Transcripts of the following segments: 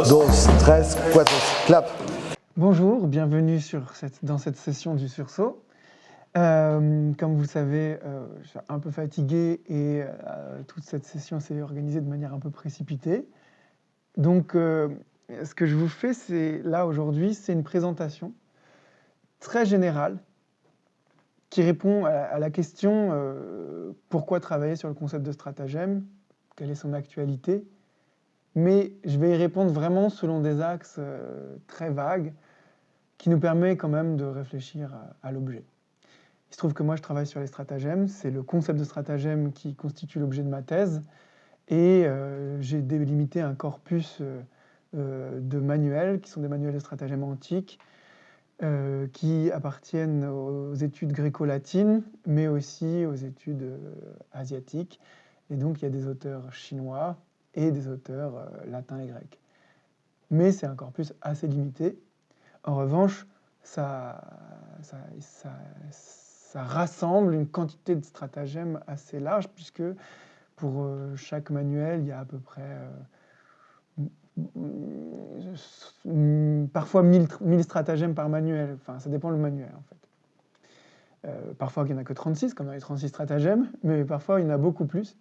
dos, tres, cuatro, clap. Bonjour, bienvenue dans cette session du sursaut. Comme vous savez, je suis un peu fatigué et toute cette session s'est organisée de manière un peu précipitée. Donc, ce que je vous fais, là aujourd'hui, c'est une présentation très générale qui répond à la question pourquoi travailler sur le concept de stratagème, quelle est son actualité. Mais je vais y répondre vraiment selon des axes très vagues qui nous permet quand même de réfléchir à l'objet. Il se trouve que moi, je travaille sur les stratagèmes. C'est le concept de stratagème qui constitue l'objet de ma thèse. Et j'ai délimité un corpus de manuels, qui sont des manuels de stratagèmes antiques, qui appartiennent aux études gréco-latines, mais aussi aux études asiatiques. Et donc, il y a des auteurs chinois et des auteurs latins et grecs. Mais c'est un corpus assez limité. En revanche, ça rassemble une quantité de stratagèmes assez large, puisque pour chaque manuel, il y a à peu près parfois 1000 stratagèmes par manuel. Enfin, ça dépend le manuel, en fait. Parfois, il n'y en a que 36, comme dans les 36 stratagèmes, mais parfois, il y en a beaucoup plus.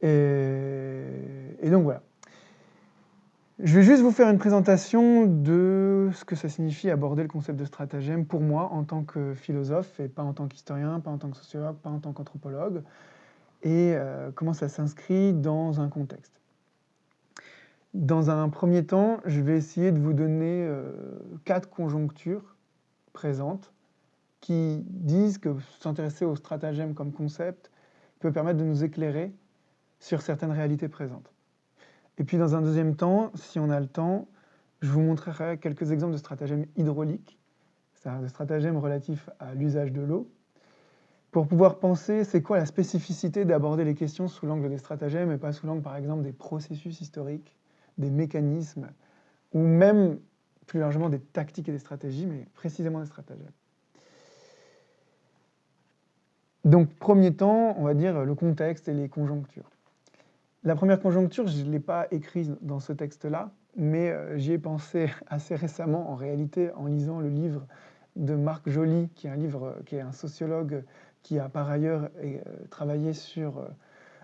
Et donc, voilà. Je vais juste vous faire une présentation de ce que ça signifie aborder le concept de stratagème pour moi en tant que philosophe et pas en tant qu'historien, pas en tant que sociologue, pas en tant qu'anthropologue, et comment ça s'inscrit dans un contexte. Dans un premier temps, je vais essayer de vous donner 4 conjonctures présentes qui disent que s'intéresser au stratagème comme concept peut permettre de nous éclairer sur certaines réalités présentes. Et puis dans un deuxième temps, si on a le temps, je vous montrerai quelques exemples de stratagèmes hydrauliques, c'est-à-dire de stratagèmes relatifs à l'usage de l'eau, pour pouvoir penser c'est quoi la spécificité d'aborder les questions sous l'angle des stratagèmes et pas sous l'angle par exemple des processus historiques, des mécanismes, ou même plus largement des tactiques et des stratégies, mais précisément des stratagèmes. Donc premier temps, on va dire le contexte et les conjonctures. La première conjoncture, je ne l'ai pas écrite dans ce texte-là, mais j'y ai pensé assez récemment, en réalité, en lisant le livre de Marc Joly, qui est un sociologue qui a par ailleurs travaillé sur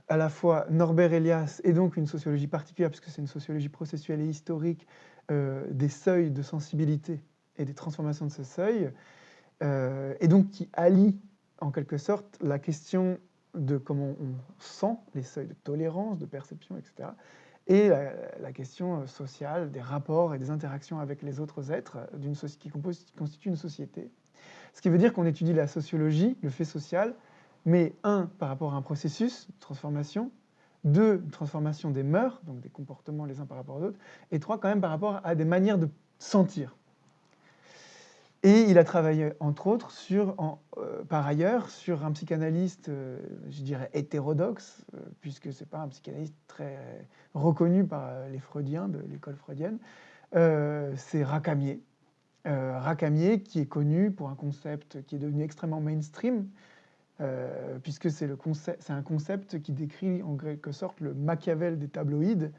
à la fois Norbert Elias et donc une sociologie particulière, puisque c'est une sociologie processuelle et historique des seuils de sensibilité et des transformations de ces seuils, et donc qui allie en quelque sorte la question de comment on sent les seuils de tolérance, de perception, etc., et la question sociale, des rapports et des interactions avec les autres êtres qui constituent une société. Ce qui veut dire qu'on étudie la sociologie, le fait social, mais par rapport à un processus de transformation, une transformation des mœurs, donc des comportements les uns par rapport aux autres, et quand même par rapport à des manières de sentir. Et il a travaillé, entre autres, par ailleurs, sur un psychanalyste, je dirais, hétérodoxe, puisque ce n'est pas un psychanalyste très reconnu par les Freudiens de l'école freudienne, c'est Racamier. Racamier, qui est connu pour un concept qui est devenu extrêmement mainstream, puisque c'est un concept qui décrit en quelque sorte le Machiavel des tabloïds.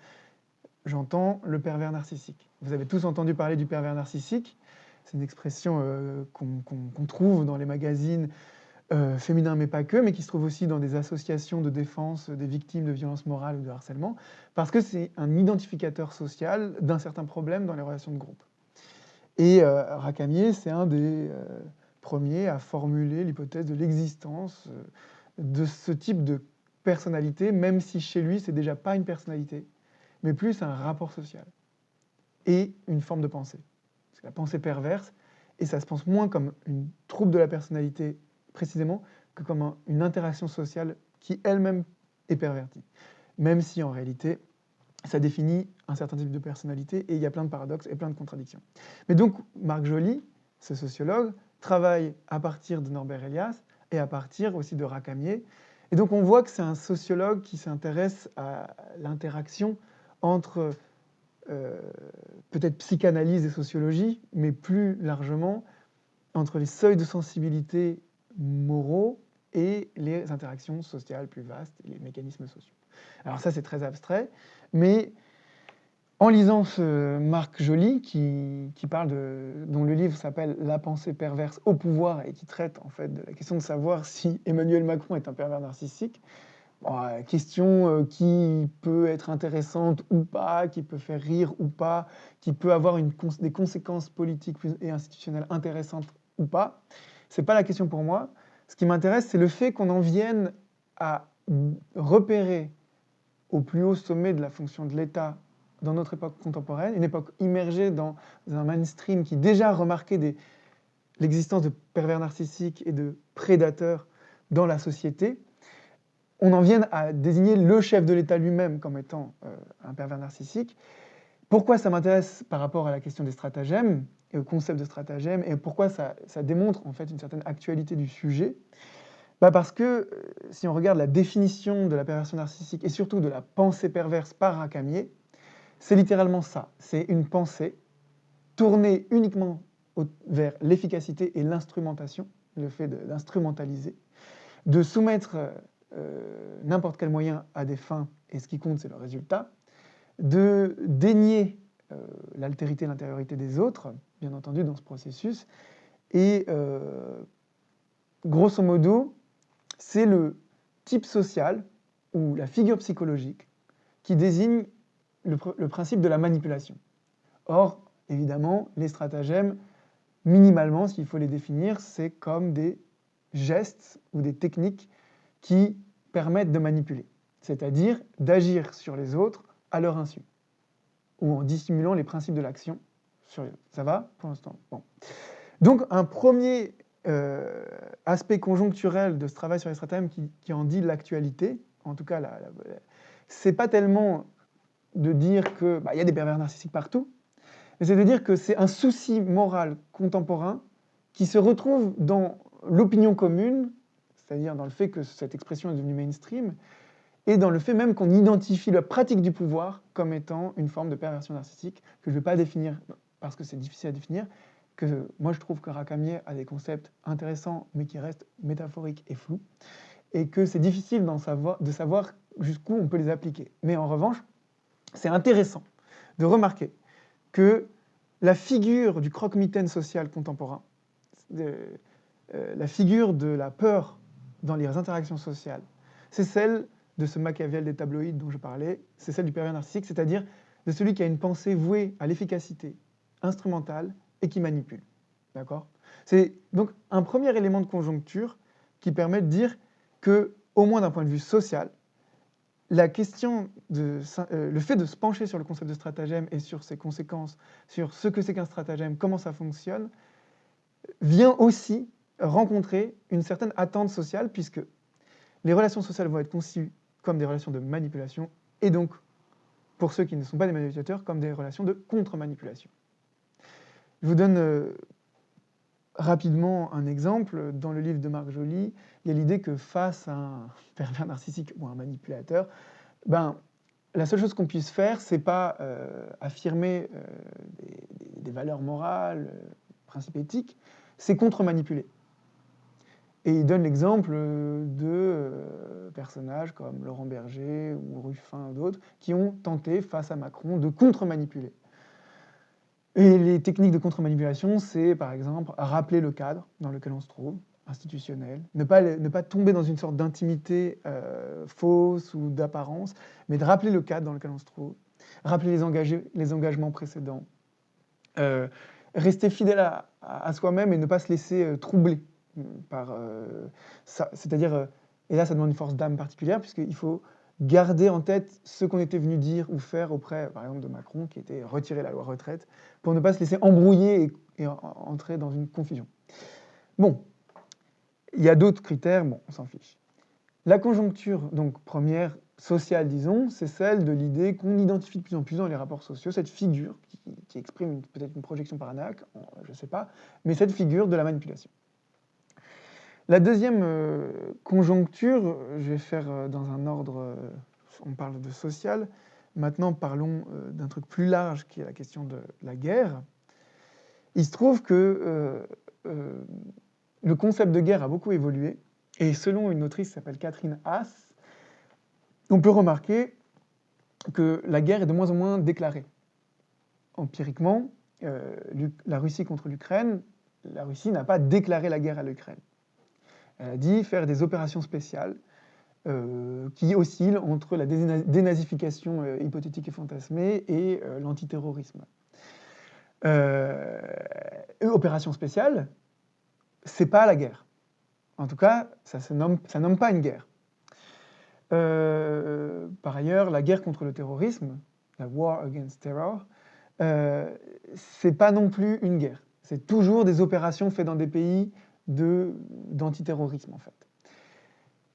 J'entends le pervers narcissique. Vous avez tous entendu parler du pervers narcissique. C'est une expression qu'on trouve dans les magazines féminins, mais pas que, mais qui se trouve aussi dans des associations de défense des victimes de violences morales ou de harcèlement, parce que c'est un identificateur social d'un certain problème dans les relations de groupe. Et Racamier, c'est un des premiers à formuler l'hypothèse de l'existence de ce type de personnalité, même si chez lui, c'est déjà pas une personnalité, mais plus un rapport social et une forme de pensée. C'est la pensée perverse, et ça se pense moins comme une trouble de la personnalité précisément que comme une interaction sociale qui elle-même est pervertie. Même si en réalité, ça définit un certain type de personnalité, et il y a plein de paradoxes et plein de contradictions. Mais donc, Marc Joly, ce sociologue, travaille à partir de Norbert Elias et à partir aussi de Racamier. Et donc on voit que c'est un sociologue qui s'intéresse à l'interaction entre peut-être psychanalyse et sociologie, mais plus largement entre les seuils de sensibilité moraux et les interactions sociales plus vastes, et les mécanismes sociaux. Alors ça, c'est très abstrait, mais En lisant ce Marc Joly, qui parle dont le livre s'appelle La pensée perverse au pouvoir et qui traite en fait de la question de savoir si Emmanuel Macron est un pervers narcissique, bon, question qui peut être intéressante ou pas, qui peut faire rire ou pas, qui peut avoir des conséquences politiques et institutionnelles intéressantes ou pas. C'est pas la question pour moi. Ce qui m'intéresse, c'est le fait qu'on en vienne à repérer au plus haut sommet de la fonction de l'État dans notre époque contemporaine, une époque immergée dans un mainstream qui déjà remarquait l'existence de pervers narcissiques et de prédateurs dans la société, on en vienne à désigner le chef de l'État lui-même comme étant un pervers narcissique. Pourquoi ça m'intéresse par rapport à la question des stratagèmes et au concept de stratagème, et pourquoi ça démontre en fait une certaine actualité du sujet? Parce que si on regarde la définition de la perversion narcissique et surtout de la pensée perverse par Racamier, c'est littéralement ça. C'est une pensée tournée uniquement vers l'efficacité et l'instrumentation, le fait d'instrumentaliser, de soumettre n'importe quel moyen à des fins, et ce qui compte, c'est le résultat, de dénier l'altérité et l'intériorité des autres, bien entendu, dans ce processus, et grosso modo, c'est le type social ou la figure psychologique qui désigne le principe de la manipulation. Or, évidemment, les stratagèmes, minimalement, s'il faut les définir, c'est comme des gestes ou des techniques qui permettent de manipuler, c'est-à-dire d'agir sur les autres à leur insu, ou en dissimulant les principes de l'action sur les autres. Ça va pour l'instant? Bon. Donc, un premier aspect conjoncturel de ce travail sur les stratagèmes qui en dit l'actualité, en tout cas, c'est pas tellement de dire qu'il y a des pervers narcissiques partout, mais c'est de dire que c'est un souci moral contemporain qui se retrouve dans l'opinion commune, c'est-à-dire dans le fait que cette expression est devenue mainstream, et dans le fait même qu'on identifie la pratique du pouvoir comme étant une forme de perversion narcissique, que je ne vais pas définir parce que c'est difficile à définir, que moi je trouve que Racamier a des concepts intéressants, mais qui restent métaphoriques et flous, et que c'est difficile de savoir jusqu'où on peut les appliquer. Mais en revanche, c'est intéressant de remarquer que la figure du croque-mitaine social contemporain, la figure de la peur dans les interactions sociales, c'est celle de ce Machiavel des tabloïds dont je parlais, c'est celle du pervers narcissique, c'est-à-dire de celui qui a une pensée vouée à l'efficacité instrumentale et qui manipule. D'accord ? C'est donc un premier élément de conjoncture qui permet de dire que, au moins d'un point de vue social, la question le fait de se pencher sur le concept de stratagème et sur ses conséquences, sur ce que c'est qu'un stratagème, comment ça fonctionne, vient aussi rencontrer une certaine attente sociale, puisque les relations sociales vont être conçues comme des relations de manipulation, et donc, pour ceux qui ne sont pas des manipulateurs, comme des relations de contre-manipulation. Je vous donne rapidement un exemple. Dans le livre de Marc Joly, il y a l'idée que face à un pervers narcissique ou un manipulateur, la seule chose qu'on puisse faire, c'est pas affirmer des valeurs morales, principes éthiques, c'est contre-manipuler. Et il donne l'exemple de personnages comme Laurent Berger ou Ruffin ou d'autres qui ont tenté, face à Macron, de contre-manipuler. Et les techniques de contre-manipulation, c'est par exemple rappeler le cadre dans lequel on se trouve, institutionnel, ne pas tomber dans une sorte d'intimité fausse ou d'apparence, mais de rappeler le cadre dans lequel on se trouve, rappeler les engagements précédents, rester fidèle à soi-même et ne pas se laisser troubler par ça. C'est-à-dire, et là ça demande une force d'âme particulière, puisqu'il faut garder en tête ce qu'on était venu dire ou faire auprès, par exemple, de Macron, qui était retirer la loi retraite, pour ne pas se laisser embrouiller et entrer dans une confusion. Bon, il y a d'autres critères, bon, on s'en fiche. La conjoncture, donc première, sociale, disons, c'est celle de l'idée qu'on identifie de plus en plus dans les rapports sociaux, cette figure qui exprime peut-être une projection paranoïaque, je ne sais pas, mais cette figure de la manipulation. La deuxième conjoncture, je vais faire dans un ordre, on parle de social, maintenant parlons d'un truc plus large qui est la question de la guerre. Il se trouve que le concept de guerre a beaucoup évolué, et selon une autrice qui s'appelle Catherine Haas, on peut remarquer que la guerre est de moins en moins déclarée. empiriquement, la Russie contre l'Ukraine, la Russie n'a pas déclaré la guerre à l'Ukraine. Elle a dit faire des opérations spéciales qui oscillent entre la dénazification hypothétique et fantasmée et l'antiterrorisme. Opération spéciale, c'est pas la guerre. En tout cas, ça nomme pas une guerre. Par ailleurs, la guerre contre le terrorisme, la war against terror, c'est pas non plus une guerre. C'est toujours des opérations faites dans des pays d'antiterrorisme, en fait.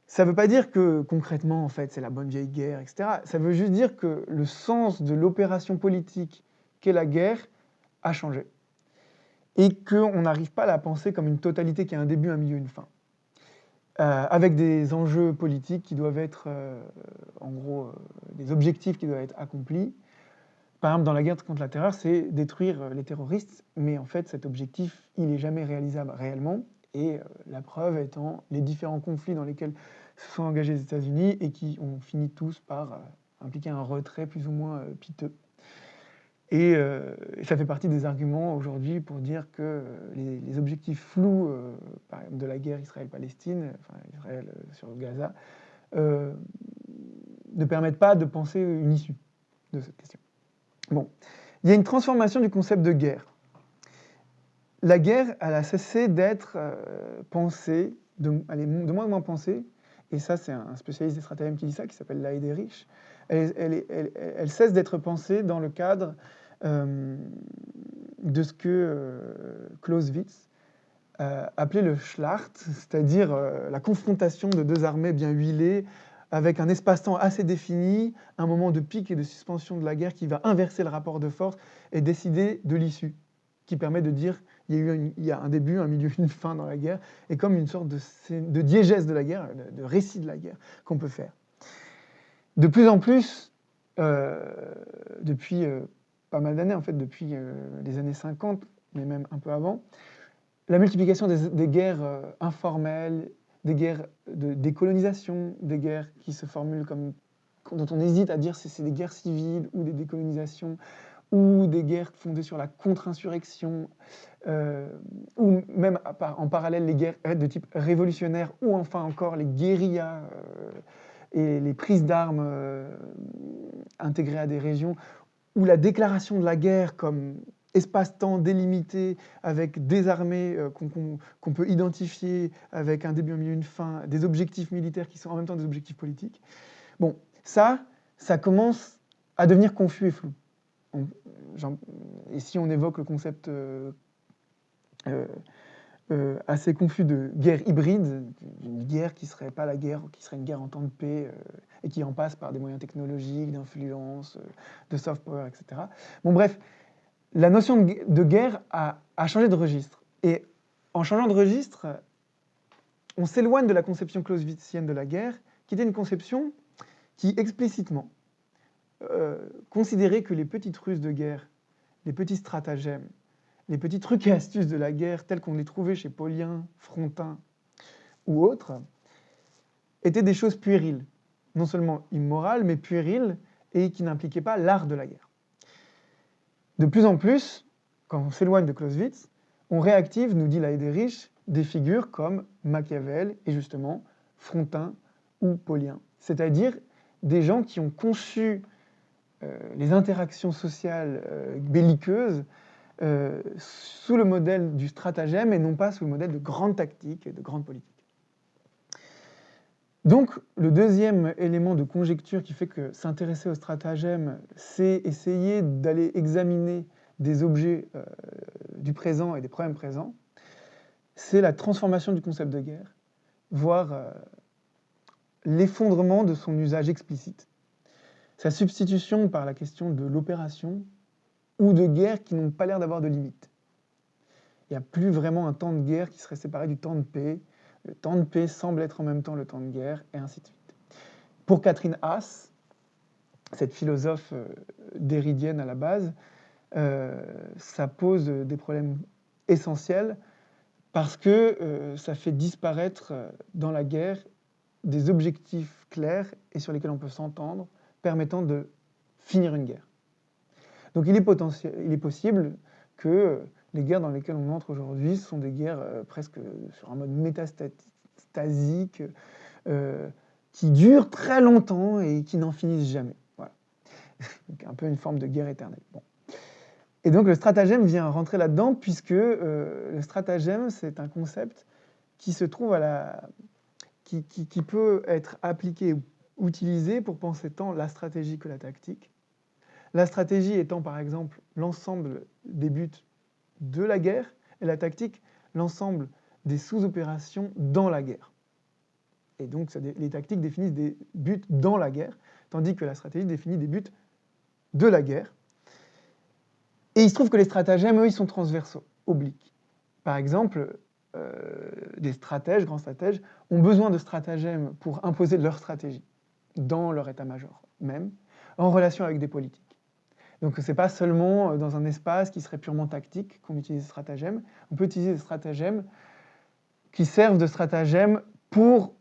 Ça ne veut pas dire que, concrètement, en fait, c'est la bonne vieille guerre, etc. Ça veut juste dire que le sens de l'opération politique qu'est la guerre a changé. Et qu'on n'arrive pas à la penser comme une totalité qui a un début, un milieu, une fin. Avec des enjeux politiques qui doivent être, en gros, des objectifs qui doivent être accomplis. Par exemple, dans la guerre contre la terreur, c'est détruire les terroristes, mais en fait, cet objectif, il n'est jamais réalisable réellement. Et la preuve étant les différents conflits dans lesquels se sont engagés les États-Unis et qui ont fini tous par impliquer un retrait plus ou moins piteux. Et ça fait partie des arguments aujourd'hui pour dire que les objectifs flous, par exemple de la guerre Israël-Palestine, enfin Israël sur Gaza, ne permettent pas de penser une issue de cette question. Bon, il y a une transformation du concept de guerre. La guerre, elle a cessé d'être pensée, elle est de moins en moins pensée, et ça c'est un spécialiste des stratagèmes qui dit ça, qui s'appelle Lahey-Rich, elle cesse d'être pensée dans le cadre de ce que Clausewitz appelait le Schlacht, c'est-à-dire la confrontation de deux armées bien huilées, avec un espace-temps assez défini, un moment de pic et de suspension de la guerre qui va inverser le rapport de force et décider de l'issue, qui permet de dire il y a un début, un milieu, une fin dans la guerre, et comme une sorte de diégèse de la guerre, de récit de la guerre qu'on peut faire. De plus en plus, depuis pas mal d'années, en fait, depuis les années 50, mais même un peu avant, la multiplication des guerres informelles, des guerres de décolonisation, des guerres qui se formulent comme, dont on hésite à dire si c'est des guerres civiles ou des décolonisations, ou des guerres fondées sur la contre-insurrection, ou même en parallèle les guerres de type révolutionnaire, ou enfin encore les guérillas et les prises d'armes intégrées à des régions, ou la déclaration de la guerre comme espace-temps délimité, avec des armées qu'on peut identifier, avec un début, un milieu, une fin, des objectifs militaires qui sont en même temps des objectifs politiques. Bon, ça commence à devenir confus et flou. Et si on évoque le concept assez confus de guerre hybride, une guerre qui ne serait pas la guerre, qui serait une guerre en temps de paix, et qui en passe par des moyens technologiques, d'influence, de soft power, etc. Bon bref, la notion de guerre a changé de registre. Et en changeant de registre, on s'éloigne de la conception clausewitzienne de la guerre, qui était une conception qui explicitement considérait que les petites ruses de guerre, les petits stratagèmes, les petits trucs et astuces de la guerre, tels qu'on les trouvait chez Paulien, Frontin ou autres, étaient des choses puériles. Non seulement immorales, mais puériles, et qui n'impliquaient pas l'art de la guerre. De plus en plus, quand on s'éloigne de Clausewitz, on réactive, nous dit Lahey-Rich, des figures comme Machiavel et justement Frontin ou Paulien. C'est-à-dire des gens qui ont conçu les interactions sociales belliqueuses sous le modèle du stratagème et non pas sous le modèle de grande tactique et de grande politique. Donc, le deuxième élément de conjecture qui fait que s'intéresser au stratagème, c'est essayer d'aller examiner des objets du présent et des problèmes présents, c'est la transformation du concept de guerre, voire l'effondrement de son usage explicite. Sa substitution par la question de l'opération ou de guerre qui n'ont pas l'air d'avoir de limite. Il n'y a plus vraiment un temps de guerre qui serait séparé du temps de paix. Le temps de paix semble être en même temps le temps de guerre, et ainsi de suite. Pour Catherine Haas, cette philosophe derridienne à la base, ça pose des problèmes essentiels parce que ça fait disparaître dans la guerre des objectifs clairs et sur lesquels on peut s'entendre, permettant de finir une guerre. Donc il est possible que les guerres dans lesquelles on entre aujourd'hui sont des guerres presque sur un mode métastasique, qui durent très longtemps et qui n'en finissent jamais. Voilà. Donc un peu une forme de guerre éternelle. Bon. Et donc le stratagème vient rentrer là-dedans, puisque le stratagème, c'est un concept qui se trouve qui peut être appliqué ou utilisé pour penser tant la stratégie que la tactique. La stratégie étant par exemple l'ensemble des buts de la guerre, et la tactique l'ensemble des sous-opérations dans la guerre. Et donc les tactiques définissent des buts dans la guerre, tandis que la stratégie définit des buts de la guerre. Et il se trouve que les stratagèmes, eux, ils sont transversaux, obliques. Par exemple, des stratèges, grands stratèges, ont besoin de stratagèmes pour imposer leur stratégie dans leur état-major même, en relation avec des politiques. Donc ce n'est pas seulement dans un espace qui serait purement tactique qu'on utilise des stratagèmes. On peut utiliser des stratagèmes qui servent de stratagèmes pour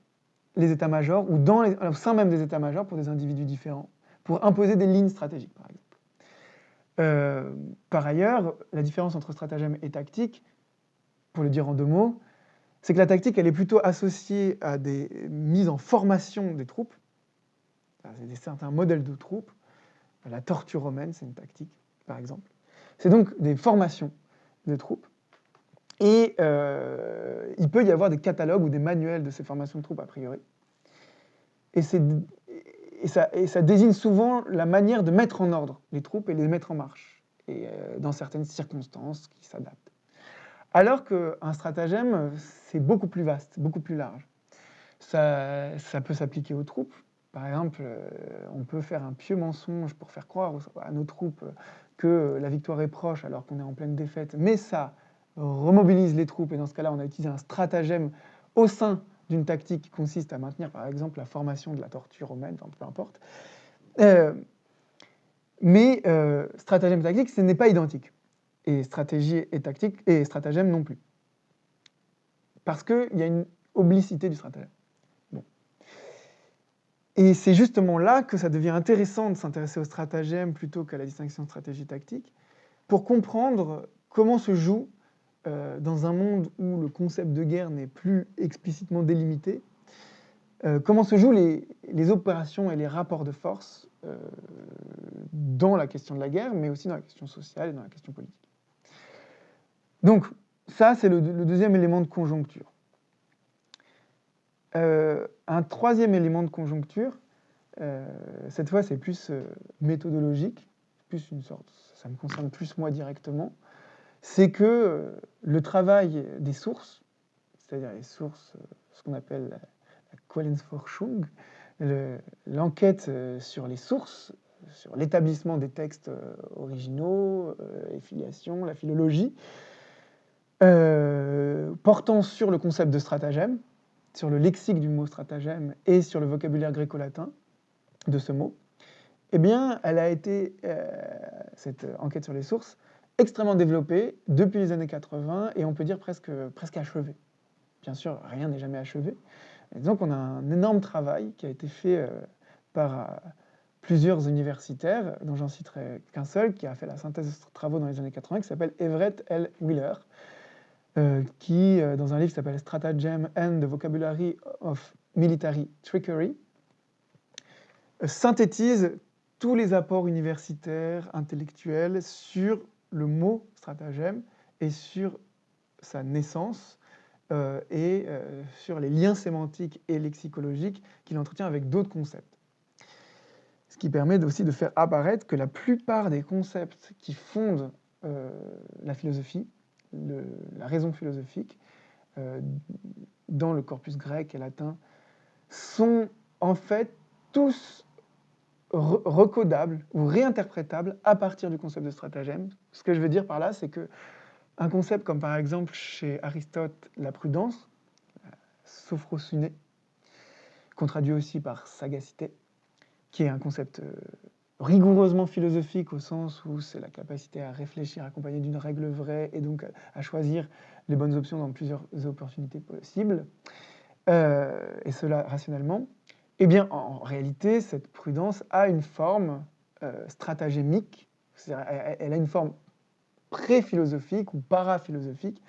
les états-majors ou au sein même des états-majors pour des individus différents, pour imposer des lignes stratégiques, par exemple. Par ailleurs, la différence entre stratagème et tactique, pour le dire en 2 mots, c'est que la tactique, elle est plutôt associée à des mises en formation des troupes. C'est certains modèles de troupes. La tortue romaine, c'est une tactique, par exemple. C'est donc des formations de troupes. Et il peut y avoir des catalogues ou des manuels de ces formations de troupes, a priori. Et ça désigne souvent la manière de mettre en ordre les troupes et les mettre en marche, et dans certaines circonstances qui s'adaptent. Alors qu'un stratagème, c'est beaucoup plus vaste, beaucoup plus large. Ça peut s'appliquer aux troupes. Par exemple, on peut faire un pieux mensonge pour faire croire à nos troupes que la victoire est proche alors qu'on est en pleine défaite, mais ça remobilise les troupes, et dans ce cas-là, on a utilisé un stratagème au sein d'une tactique qui consiste à maintenir, par exemple, la formation de la tortue romaine, enfin, peu importe. Mais stratagème et tactique, ce n'est pas identique. Et stratégie et tactique, et stratagème non plus. Parce qu'il y a une oblicité du stratagème. Bon. Et c'est justement là que ça devient intéressant de s'intéresser au stratagème plutôt qu'à la distinction stratégie-tactique, pour comprendre comment se joue, dans un monde où le concept de guerre n'est plus explicitement délimité, comment se jouent les opérations et les rapports de force dans la question de la guerre, mais aussi dans la question sociale et dans la question politique. Donc, ça, c'est le deuxième élément de conjoncture. Un troisième élément de conjoncture, cette fois, c'est plus méthodologique, plus une sorte, ça me concerne plus moi directement, c'est que le travail des sources, c'est-à-dire les sources, ce qu'on appelle la Quellenforschung, l'enquête sur les sources, sur l'établissement des textes originaux, les filiations, la philologie, portant sur le concept de stratagème, sur le lexique du mot stratagème et sur le vocabulaire gréco-latin de ce mot, eh bien, elle a été, cette enquête sur les sources, extrêmement développée depuis les années 80 et on peut dire presque achevée. Bien sûr, rien n'est jamais achevé. Et donc, on a un énorme travail qui a été fait par plusieurs universitaires, dont j'en citerai qu'un seul, qui a fait la synthèse de ces travaux dans les années 80, qui s'appelle Everett L. Wheeler, qui, dans un livre qui s'appelle Stratagem and the Vocabulary of Military Trickery, synthétise tous les apports universitaires, intellectuels sur le mot stratagème et sur sa naissance et sur les liens sémantiques et lexicologiques qu'il entretient avec d'autres concepts. Ce qui permet aussi de faire apparaître que la plupart des concepts qui fondent la philosophie, la raison philosophique, dans le corpus grec et latin, sont en fait tous recodables ou réinterprétables à partir du concept de stratagème. Ce que je veux dire par là, c'est que un concept comme par exemple chez Aristote la prudence, sophrosyné, qu'on traduit aussi par sagacité, qui est un concept rigoureusement philosophique au sens où c'est la capacité à réfléchir accompagnée d'une règle vraie et donc à choisir les bonnes options dans plusieurs opportunités possibles, et cela rationnellement. Eh bien, en réalité, cette prudence a une forme stratagémique C'est-à-dire, elle a une forme pré-philosophique ou paraphilosophique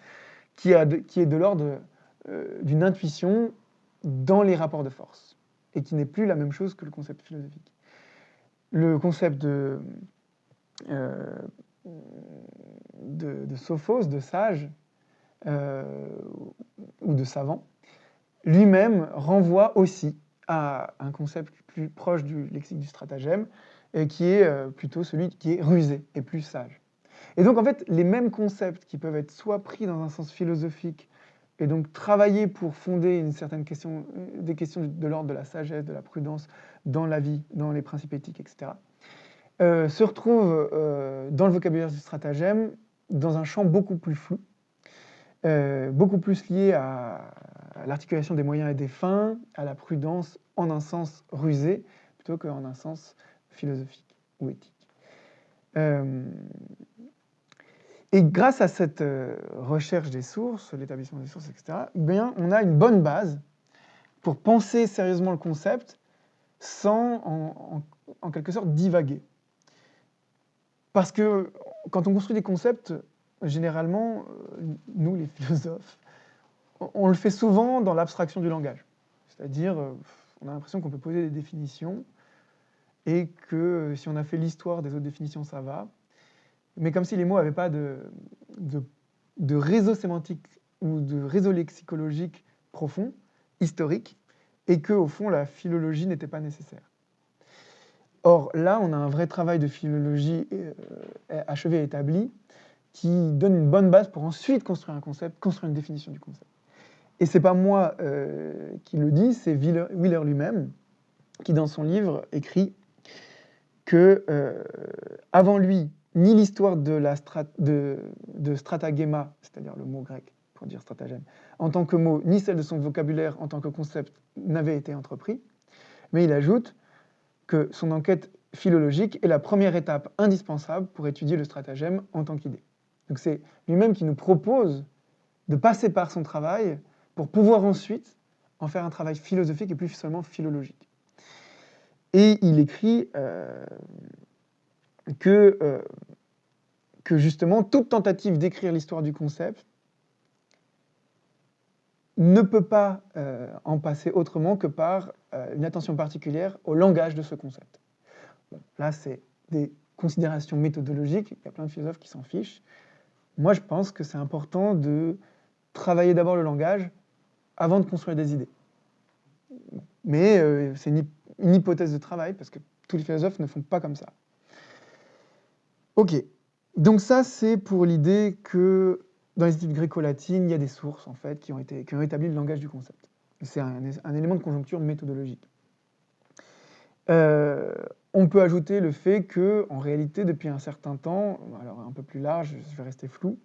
qui est de l'ordre d'une intuition dans les rapports de force, et qui n'est plus la même chose que le concept philosophique. Le concept euh, de sophos, de sage, ou de savant, lui-même renvoie aussi à un concept plus proche du lexique du stratagème, et qui est plutôt celui qui est rusé et plus sage. Et donc en fait, les mêmes concepts qui peuvent être soit pris dans un sens philosophique, et donc travailler pour fonder une certaine question, des questions de l'ordre de la sagesse, de la prudence dans la vie, dans les principes éthiques, etc., se retrouvent dans le vocabulaire du stratagème dans un champ beaucoup plus flou, beaucoup plus lié à l'articulation des moyens et des fins, à la prudence en un sens rusé, plutôt qu'en un sens philosophique ou éthique. Et grâce à cette recherche des sources, l'établissement des sources, etc., bien, on a une bonne base pour penser sérieusement le concept sans, en quelque sorte, divaguer. Parce que quand on construit des concepts, généralement, nous, les philosophes, on le fait souvent dans l'abstraction du langage. C'est-à-dire, on a l'impression qu'on peut poser des définitions et que si on a fait l'histoire des autres définitions, ça va. Mais comme si les mots n'avaient pas de réseau sémantique ou de réseau lexicologique profond, historique, et que, au fond, la philologie n'était pas nécessaire. Or, là, on a un vrai travail de philologie achevé et établi qui donne une bonne base pour ensuite construire un concept, construire une définition du concept. Et c'est pas moi qui le dis, c'est Wheeler lui-même qui, dans son livre, écrit que avant lui, ni l'histoire de stratagema, c'est-à-dire le mot grec pour dire stratagème, en tant que mot, ni celle de son vocabulaire en tant que concept n'avait été entrepris. Mais il ajoute que son enquête philologique est la première étape indispensable pour étudier le stratagème en tant qu'idée. Donc c'est lui-même qui nous propose de passer par son travail pour pouvoir ensuite en faire un travail philosophique et plus seulement philologique. Et il écrit que justement, toute tentative d'écrire l'histoire du concept ne peut pas en passer autrement que par une attention particulière au langage de ce concept. Bon, là, c'est des considérations méthodologiques, il y a plein de philosophes qui s'en fichent. Moi, je pense que c'est important de travailler d'abord le langage avant de construire des idées. Mais c'est une hypothèse de travail, parce que tous les philosophes ne font pas comme ça. Ok, donc ça, c'est pour l'idée que dans les études gréco-latines, il y a des sources, en fait, qui ont établi le langage du concept. C'est un élément de conjoncture méthodologique. On peut ajouter le fait que, en réalité, depuis un certain temps, alors un peu plus large, je vais rester flou,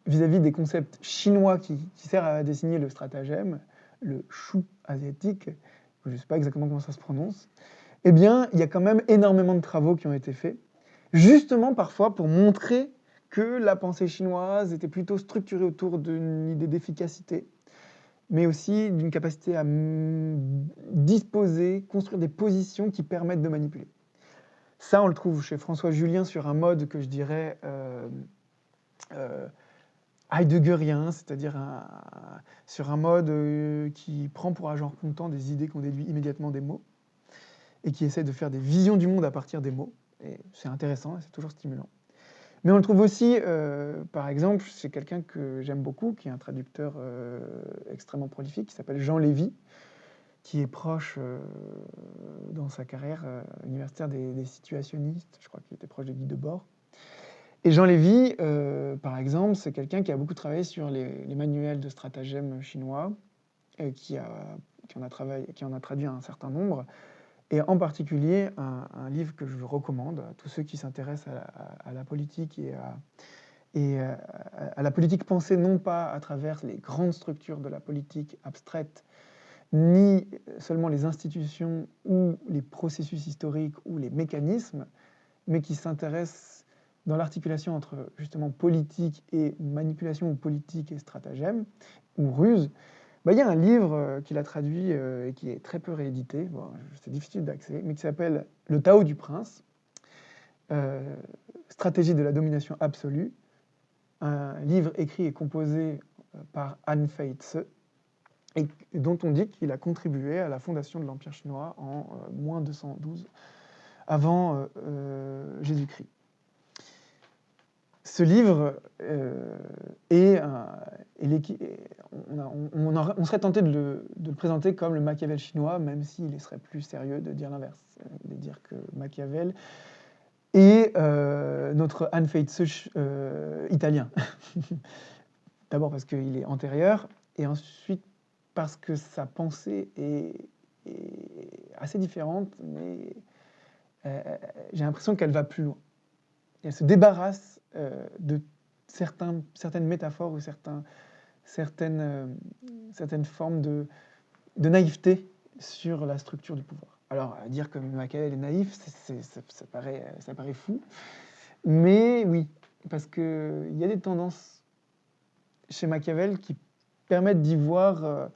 vis-à-vis des concepts chinois qui servent à désigner le stratagème, le chou asiatique, je ne sais pas exactement comment ça se prononce, eh bien, il y a quand même énormément de travaux qui ont été faits, justement parfois pour montrer que la pensée chinoise était plutôt structurée autour d'une idée d'efficacité, mais aussi d'une capacité à disposer, construire des positions qui permettent de manipuler. Ça, on le trouve chez François Julien sur un mode que je dirais heideggerien, c'est-à-dire sur un mode qui prend pour agent comptant des idées qu'on déduit immédiatement des mots, et qui essaie de faire des visions du monde à partir des mots. Et c'est intéressant, c'est toujours stimulant. Mais on le trouve aussi, par exemple, chez quelqu'un que j'aime beaucoup, qui est un traducteur extrêmement prolifique, qui s'appelle Jean Lévy, qui est proche, dans sa carrière universitaire, des situationnistes. Je crois qu'il était proche de Guy Debord. Et Jean Lévy, par exemple, c'est quelqu'un qui a beaucoup travaillé sur les manuels de stratagème chinois, qui en a traduit un certain nombre, et en particulier un livre que je recommande à tous ceux qui s'intéressent à la politique et à la politique pensée non pas à travers les grandes structures de la politique abstraite, ni seulement les institutions ou les processus historiques ou les mécanismes, mais qui s'intéressent dans l'articulation entre justement politique et manipulation, ou politique et stratagème, ou ruse, Bah, il y a un livre qu'il a traduit et qui est très peu réédité, bon, c'est difficile d'accès, mais qui s'appelle Le Tao du Prince, Stratégie de la domination absolue, un livre écrit et composé par Han Fei-tse, et dont on dit qu'il a contribué à la fondation de l'Empire chinois en moins 212 avant Jésus-Christ. Ce livre on serait tenté de le présenter comme le Machiavel chinois, même s'il serait plus sérieux de dire l'inverse, de dire que Machiavel est notre Han Fei-tse italien. D'abord parce qu'il est antérieur, et ensuite parce que sa pensée est assez différente, mais j'ai l'impression qu'elle va plus loin. Et elle se débarrasse de certaines métaphores ou certaines formes de naïveté sur la structure du pouvoir. Alors, à dire que Machiavel est naïf, ça paraît fou, mais oui, parce qu'il y a des tendances chez Machiavel qui permettent d'y voir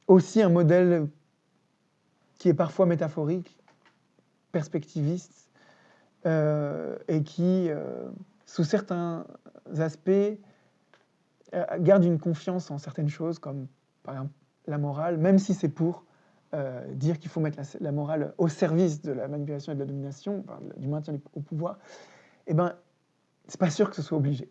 aussi un modèle qui est parfois métaphorique, perspectiviste, et qui, sous certains aspects, garde une confiance en certaines choses, comme par exemple la morale, même si c'est pour dire qu'il faut mettre la morale au service de la manipulation et de la domination, enfin, du maintien au pouvoir, eh ben, c'est pas sûr que ce soit obligé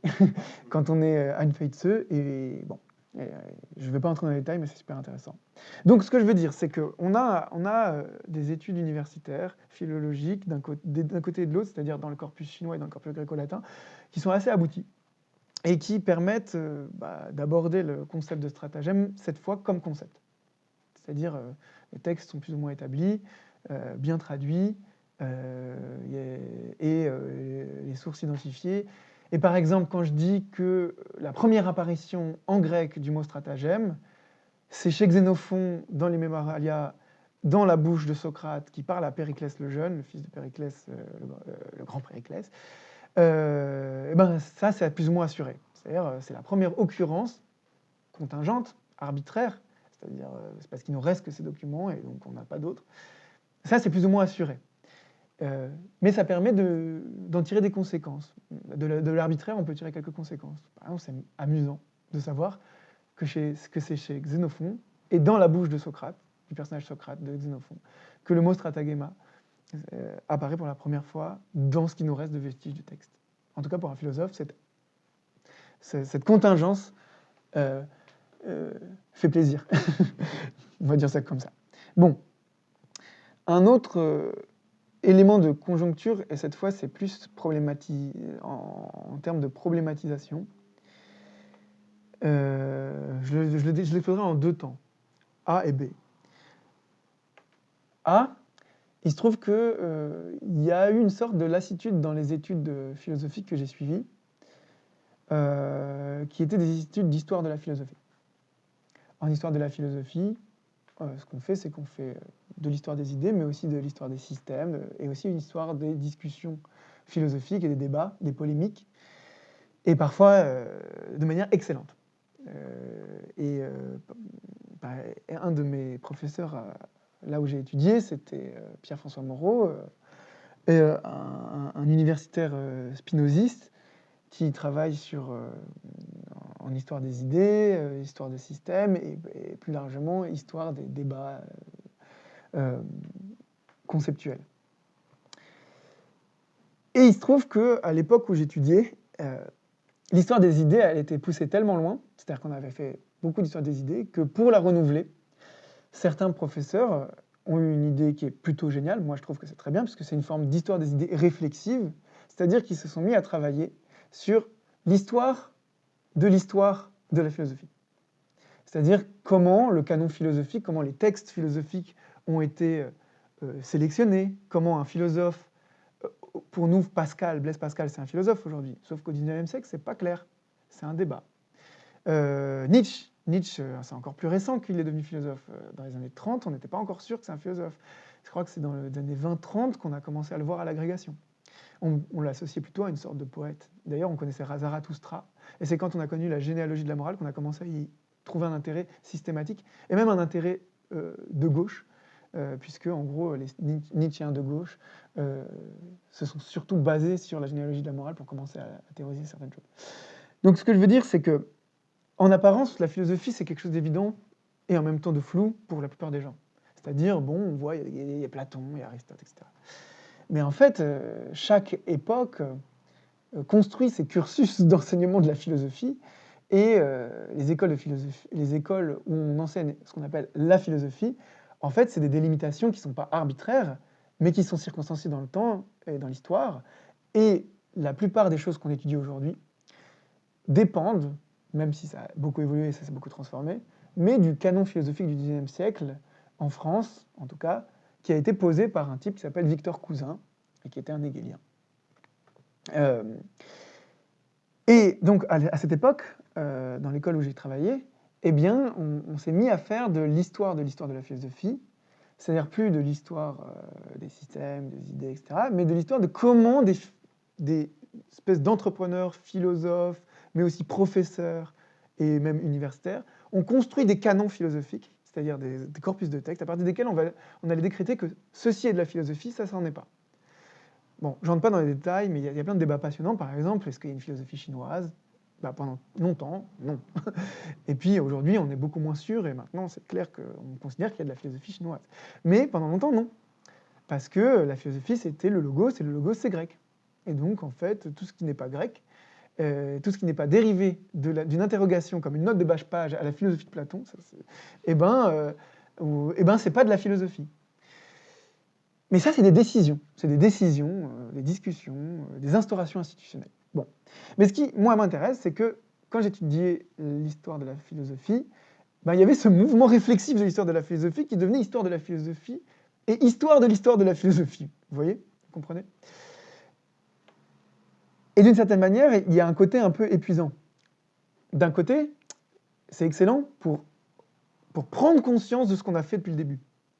quand on est Han Fei-tse, et bon, je ne vais pas entrer dans les détails, mais c'est super intéressant. Donc, ce que je veux dire, c'est qu'on a des études universitaires, philologiques, d'un côté et de l'autre, c'est-à-dire dans le corpus chinois et dans le corpus gréco-latin, qui sont assez abouties et qui permettent d'aborder le concept de stratagème, cette fois comme concept. C'est-à-dire, les textes sont plus ou moins établis, bien traduits, et les sources identifiées. Et par exemple, quand je dis que la première apparition en grec du mot stratagème, c'est chez Xénophon, dans les Mémoralia, dans la bouche de Socrate, qui parle à Périclès le jeune, le fils de Périclès, le grand Périclès, et ben ça, c'est plus ou moins assuré. C'est-à-dire, c'est la première occurrence contingente, arbitraire, c'est-à-dire, c'est parce qu'il nous reste que ces documents, et donc on n'a pas d'autres. Ça, c'est plus ou moins assuré. Mais ça permet d'en tirer des conséquences. De l'arbitraire, on peut tirer quelques conséquences. Par exemple, c'est amusant de savoir que c'est chez Xénophon, et dans la bouche de Socrate, du personnage Socrate de Xénophon, que le mot stratagema apparaît pour la première fois dans ce qui nous reste de vestiges du texte. En tout cas, pour un philosophe, cette contingence fait plaisir. On va dire ça comme ça. Bon. Un autre élément de conjoncture, et cette fois c'est plus en termes de problématisation, je l'exposerai en deux temps, A et B. A, il se trouve qu'il y a eu une sorte de lassitude dans les études philosophiques que j'ai suivies, qui étaient des études d'histoire de la philosophie. En histoire de la philosophie, ce qu'on fait, c'est qu'on fait de l'histoire des idées, mais aussi de l'histoire des systèmes, et aussi une histoire des discussions philosophiques et des débats, des polémiques, et parfois de manière excellente. Un de mes professeurs, là où j'ai étudié, c'était Pierre-François Moreau, un universitaire spinoziste qui travaille en histoire des idées, histoire des systèmes, et plus largement, histoire des débats conceptuels. Et il se trouve qu'à l'époque où j'étudiais, l'histoire des idées, elle était poussée tellement loin, c'est-à-dire qu'on avait fait beaucoup d'histoire des idées, que pour la renouveler, certains professeurs ont eu une idée qui est plutôt géniale. Moi, je trouve que c'est très bien, parce que c'est une forme d'histoire des idées réflexive, c'est-à-dire qu'ils se sont mis à travailler sur l'histoire de la philosophie. C'est-à-dire comment le canon philosophique, comment les textes philosophiques ont été sélectionnés, comment un philosophe, pour nous, Blaise Pascal, c'est un philosophe aujourd'hui, sauf qu'au XIXe siècle, c'est pas clair, c'est un débat. Nietzsche, c'est encore plus récent qu'il est devenu philosophe. Dans les années 30, on n'était pas encore sûr que c'est un philosophe. Je crois que c'est dans les années 20-30 qu'on a commencé à le voir à l'agrégation. On l'associait plutôt à une sorte de poète. D'ailleurs, on connaissait Zarathustra, et c'est quand on a connu la généalogie de la morale qu'on a commencé trouver un intérêt systématique, et même un intérêt de gauche, puisque en gros les Nietzschéens de gauche se sont surtout basés sur la généalogie de la morale pour commencer à théoriser certaines choses. Donc ce que je veux dire, c'est que en apparence, la philosophie, c'est quelque chose d'évident et en même temps de flou pour la plupart des gens. C'est-à-dire, bon, on voit, il y a Platon, il y a Aristote, etc. Mais en fait, chaque époque construit ses cursus d'enseignement de la philosophie, et les écoles où on enseigne ce qu'on appelle la philosophie, en fait, c'est des délimitations qui ne sont pas arbitraires, mais qui sont circonstanciées dans le temps et dans l'histoire. Et la plupart des choses qu'on étudie aujourd'hui dépendent, même si ça a beaucoup évolué et ça s'est beaucoup transformé, mais du canon philosophique du XIXe siècle, en France en tout cas, qui a été posé par un type qui s'appelle Victor Cousin, et qui était un hégélien. Et donc à cette époque, dans l'école où j'ai travaillé, eh bien, on s'est mis à faire de l'histoire de la philosophie, c'est-à-dire plus de l'histoire des systèmes, des idées, etc., mais de l'histoire de comment des espèces d'entrepreneurs, philosophes, mais aussi professeurs et même universitaires, ont construit des canons philosophiques, c'est-à-dire des corpus de textes, à partir desquels on allait décréter que ceci est de la philosophie, ça n'en est pas. Bon, je rentre pas dans les détails, mais il y a plein de débats passionnants. Par exemple, est-ce qu'il y a une philosophie chinoise? Bah, pendant longtemps, non. Et puis aujourd'hui, on est beaucoup moins sûr, et maintenant c'est clair qu'on considère qu'il y a de la philosophie chinoise. Mais pendant longtemps, non. Parce que la philosophie, c'était le logos, et le logos, c'est grec. Et donc, en fait, tout ce qui n'est pas grec, tout ce qui n'est pas dérivé d'une interrogation comme une note de bas page à la philosophie de Platon, eh ben, c'est pas de la philosophie. Mais ça, c'est des décisions, des discussions, des instaurations institutionnelles. Bon. Mais ce qui, moi, m'intéresse, c'est que quand j'étudiais l'histoire de la philosophie, ben, il y avait ce mouvement réflexif de l'histoire de la philosophie qui devenait histoire de la philosophie et histoire de l'histoire de la philosophie. Vous voyez? Vous comprenez? Et d'une certaine manière, il y a un côté un peu épuisant. D'un côté, c'est excellent pour prendre conscience de ce qu'on a fait depuis le début.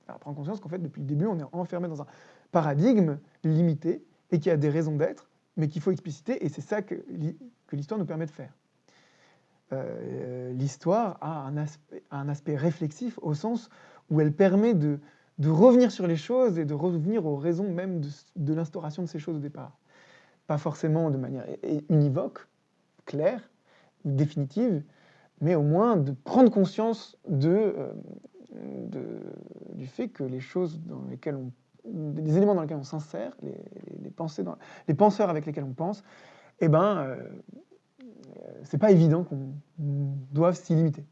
Alors, prendre conscience qu'en fait, depuis le début, on est enfermé dans un paradigme limité et qui a des raisons d'être, mais qu'il faut expliciter, et c'est ça que l'histoire nous permet de faire. L'histoire a un aspect réflexif au sens où elle permet de revenir sur les choses et de revenir aux raisons même de l'instauration de ces choses au départ. Pas forcément de manière univoque, claire, ou définitive, mais au moins de prendre conscience du fait que les choses dans lesquelles les éléments dans lesquels on s'insère, les penseurs avec lesquels on pense, eh ben, c'est pas évident qu'on doive s'y limiter.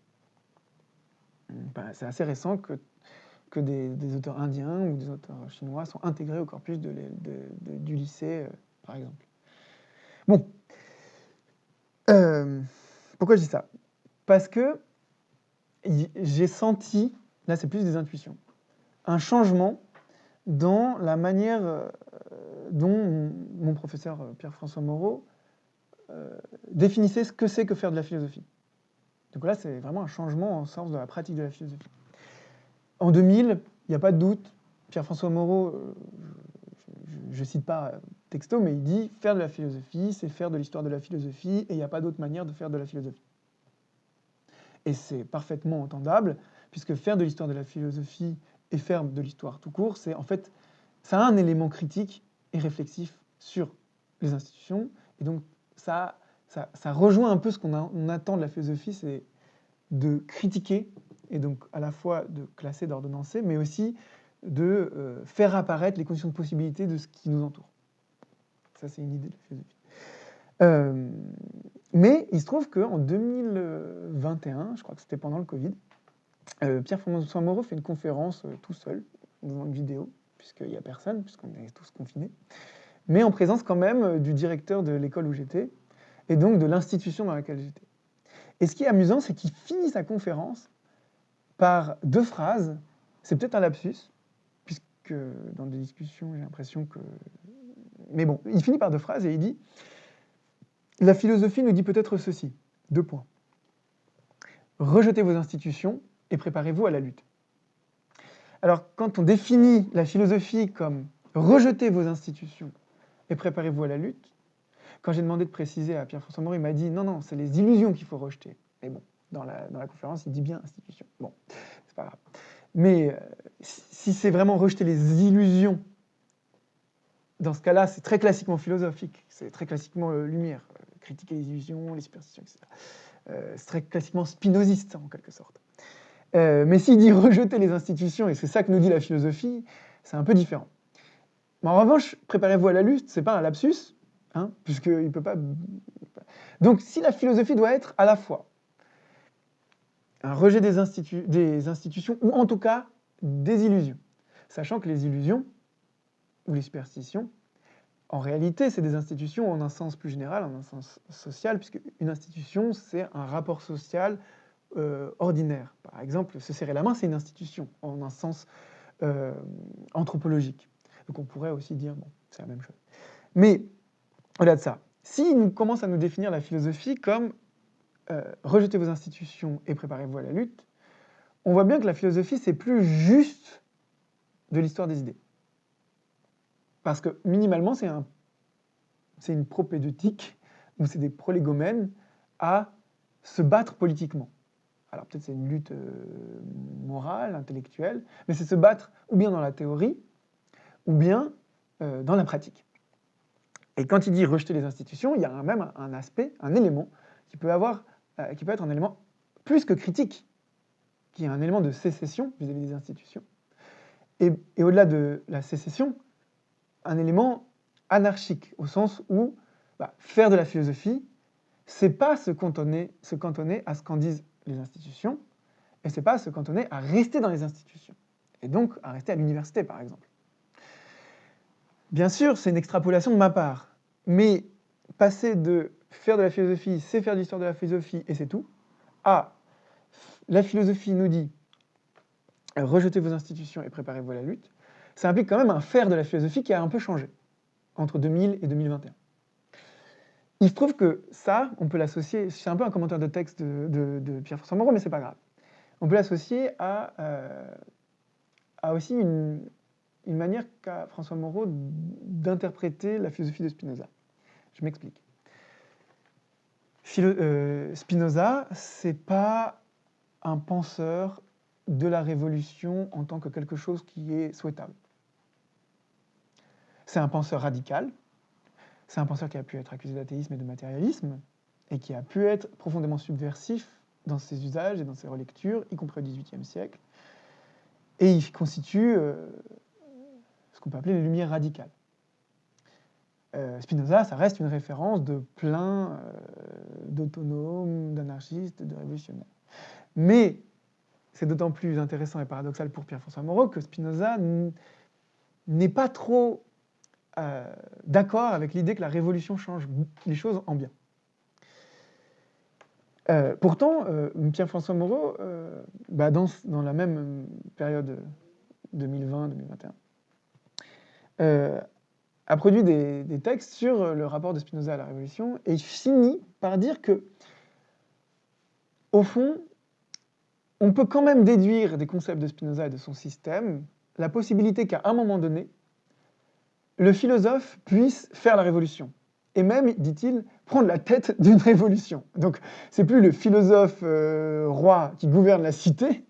Ben, c'est assez récent que des auteurs indiens ou des auteurs chinois sont intégrés au corpus du lycée, par exemple. Bon. Pourquoi je dis ça? Parce que j'ai senti, là c'est plus des intuitions, un changement dans la manière dont mon professeur Pierre-François Moreau définissait ce que c'est que faire de la philosophie. Donc là, c'est vraiment un changement en sens de la pratique de la philosophie. En 2000, il n'y a pas de doute, Pierre-François Moreau, je ne cite pas texto, mais il dit « faire de la philosophie, c'est faire de l'histoire de la philosophie, et il n'y a pas d'autre manière de faire de la philosophie ». Et c'est parfaitement entendable, puisque faire de l'histoire de la philosophie et faire de l'histoire tout court, c'est en fait, ça a un élément critique et réflexif sur les institutions, et donc ça rejoint un peu ce qu'on attend de la philosophie, c'est de critiquer, et donc à la fois de classer, d'ordonnancer, mais aussi de faire apparaître les conditions de possibilité de ce qui nous entoure. Ça, c'est une idée de la philosophie. Mais il se trouve qu'en 2021, je crois que c'était pendant le Covid, Pierre-François Moreau fait une conférence tout seul, dans une vidéo, puisqu'il n'y a personne, puisqu'on est tous confinés, mais en présence quand même du directeur de l'école où j'étais, et donc de l'institution dans laquelle j'étais. Et ce qui est amusant, c'est qu'il finit sa conférence par deux phrases, c'est peut-être un lapsus, puisque dans des discussions, j'ai l'impression que... Mais bon, il finit par deux phrases et il dit « La philosophie nous dit peut-être ceci, 2 points. Rejetez vos institutions et préparez-vous à la lutte. » Alors, quand on définit la philosophie comme « rejetez vos institutions et préparez-vous à la lutte », quand j'ai demandé de préciser à Pierre-François Moreau, il m'a dit « Non, non, c'est les illusions qu'il faut rejeter. » Mais bon, Dans la conférence, il dit bien institution. Bon, c'est pas grave. Mais si c'est vraiment rejeter les illusions, dans ce cas-là, c'est très classiquement philosophique, c'est très classiquement Lumière, critiquer les illusions, les superstitions, etc. C'est très classiquement spinoziste, en quelque sorte. Mais s'il dit rejeter les institutions, et c'est ça que nous dit la philosophie, c'est un peu différent. Mais en revanche, préparez-vous à la lutte, c'est pas un lapsus, hein, puisqu'il peut pas... Donc si la philosophie doit être à la fois un rejet des institutions, ou en tout cas des illusions, sachant que les illusions, ou les superstitions, en réalité, c'est des institutions en un sens plus général, en un sens social, puisque une institution, c'est un rapport social ordinaire. Par exemple, se serrer la main, c'est une institution, en un sens anthropologique. Donc on pourrait aussi dire, bon, c'est la même chose. Mais au-delà de ça, s'il commence à nous définir la philosophie comme rejetez vos institutions et préparez-vous à la lutte, on voit bien que la philosophie, c'est plus juste de l'histoire des idées. Parce que minimalement, c'est une propédeutique, ou c'est des prolégomènes à se battre politiquement. Alors peut-être c'est une lutte morale, intellectuelle, mais c'est se battre ou bien dans la théorie, ou bien dans la pratique. Et quand il dit rejeter les institutions, il y a même un aspect, un élément, qui peut être un élément plus que critique, qui est un élément de sécession vis-à-vis des institutions. Et au-delà de la sécession, un élément anarchique, au sens où faire de la philosophie, c'est pas se cantonner à ce qu'en disent les institutions, et c'est pas se cantonner à rester dans les institutions, et donc à rester à l'université, par exemple. Bien sûr, c'est une extrapolation de ma part, mais passer de faire de la philosophie, c'est faire de l'histoire de la philosophie, et c'est tout, à la philosophie nous dit rejetez vos institutions et préparez-vous à la lutte, ça implique quand même un faire de la philosophie qui a un peu changé entre 2000 et 2021. Il se trouve que ça, on peut l'associer, c'est un peu un commentaire de texte de Pierre-François Moreau, mais c'est pas grave. On peut l'associer à aussi une manière qu'a François Moreau d'interpréter la philosophie de Spinoza. Je m'explique. Spinoza, c'est pas un penseur de la révolution en tant que quelque chose qui est souhaitable. C'est un penseur radical, c'est un penseur qui a pu être accusé d'athéisme et de matérialisme, et qui a pu être profondément subversif dans ses usages et dans ses relectures, y compris au XVIIIe siècle. Et il constitue ce qu'on peut appeler les Lumières radicales. Spinoza, ça reste une référence de plein d'autonomes, d'anarchistes, de révolutionnaires. Mais c'est d'autant plus intéressant et paradoxal pour Pierre-François Moreau que Spinoza n'est pas trop d'accord avec l'idée que la révolution change les choses en bien. Pourtant, Pierre-François Moreau, dans la même période 2020-2021, a produit des textes sur le rapport de Spinoza à la Révolution, et il finit par dire que, au fond, on peut quand même déduire des concepts de Spinoza et de son système la possibilité qu'à un moment donné, le philosophe puisse faire la révolution. Et même, dit-il, prendre la tête d'une révolution. Donc, c'est plus le philosophe roi qui gouverne la cité,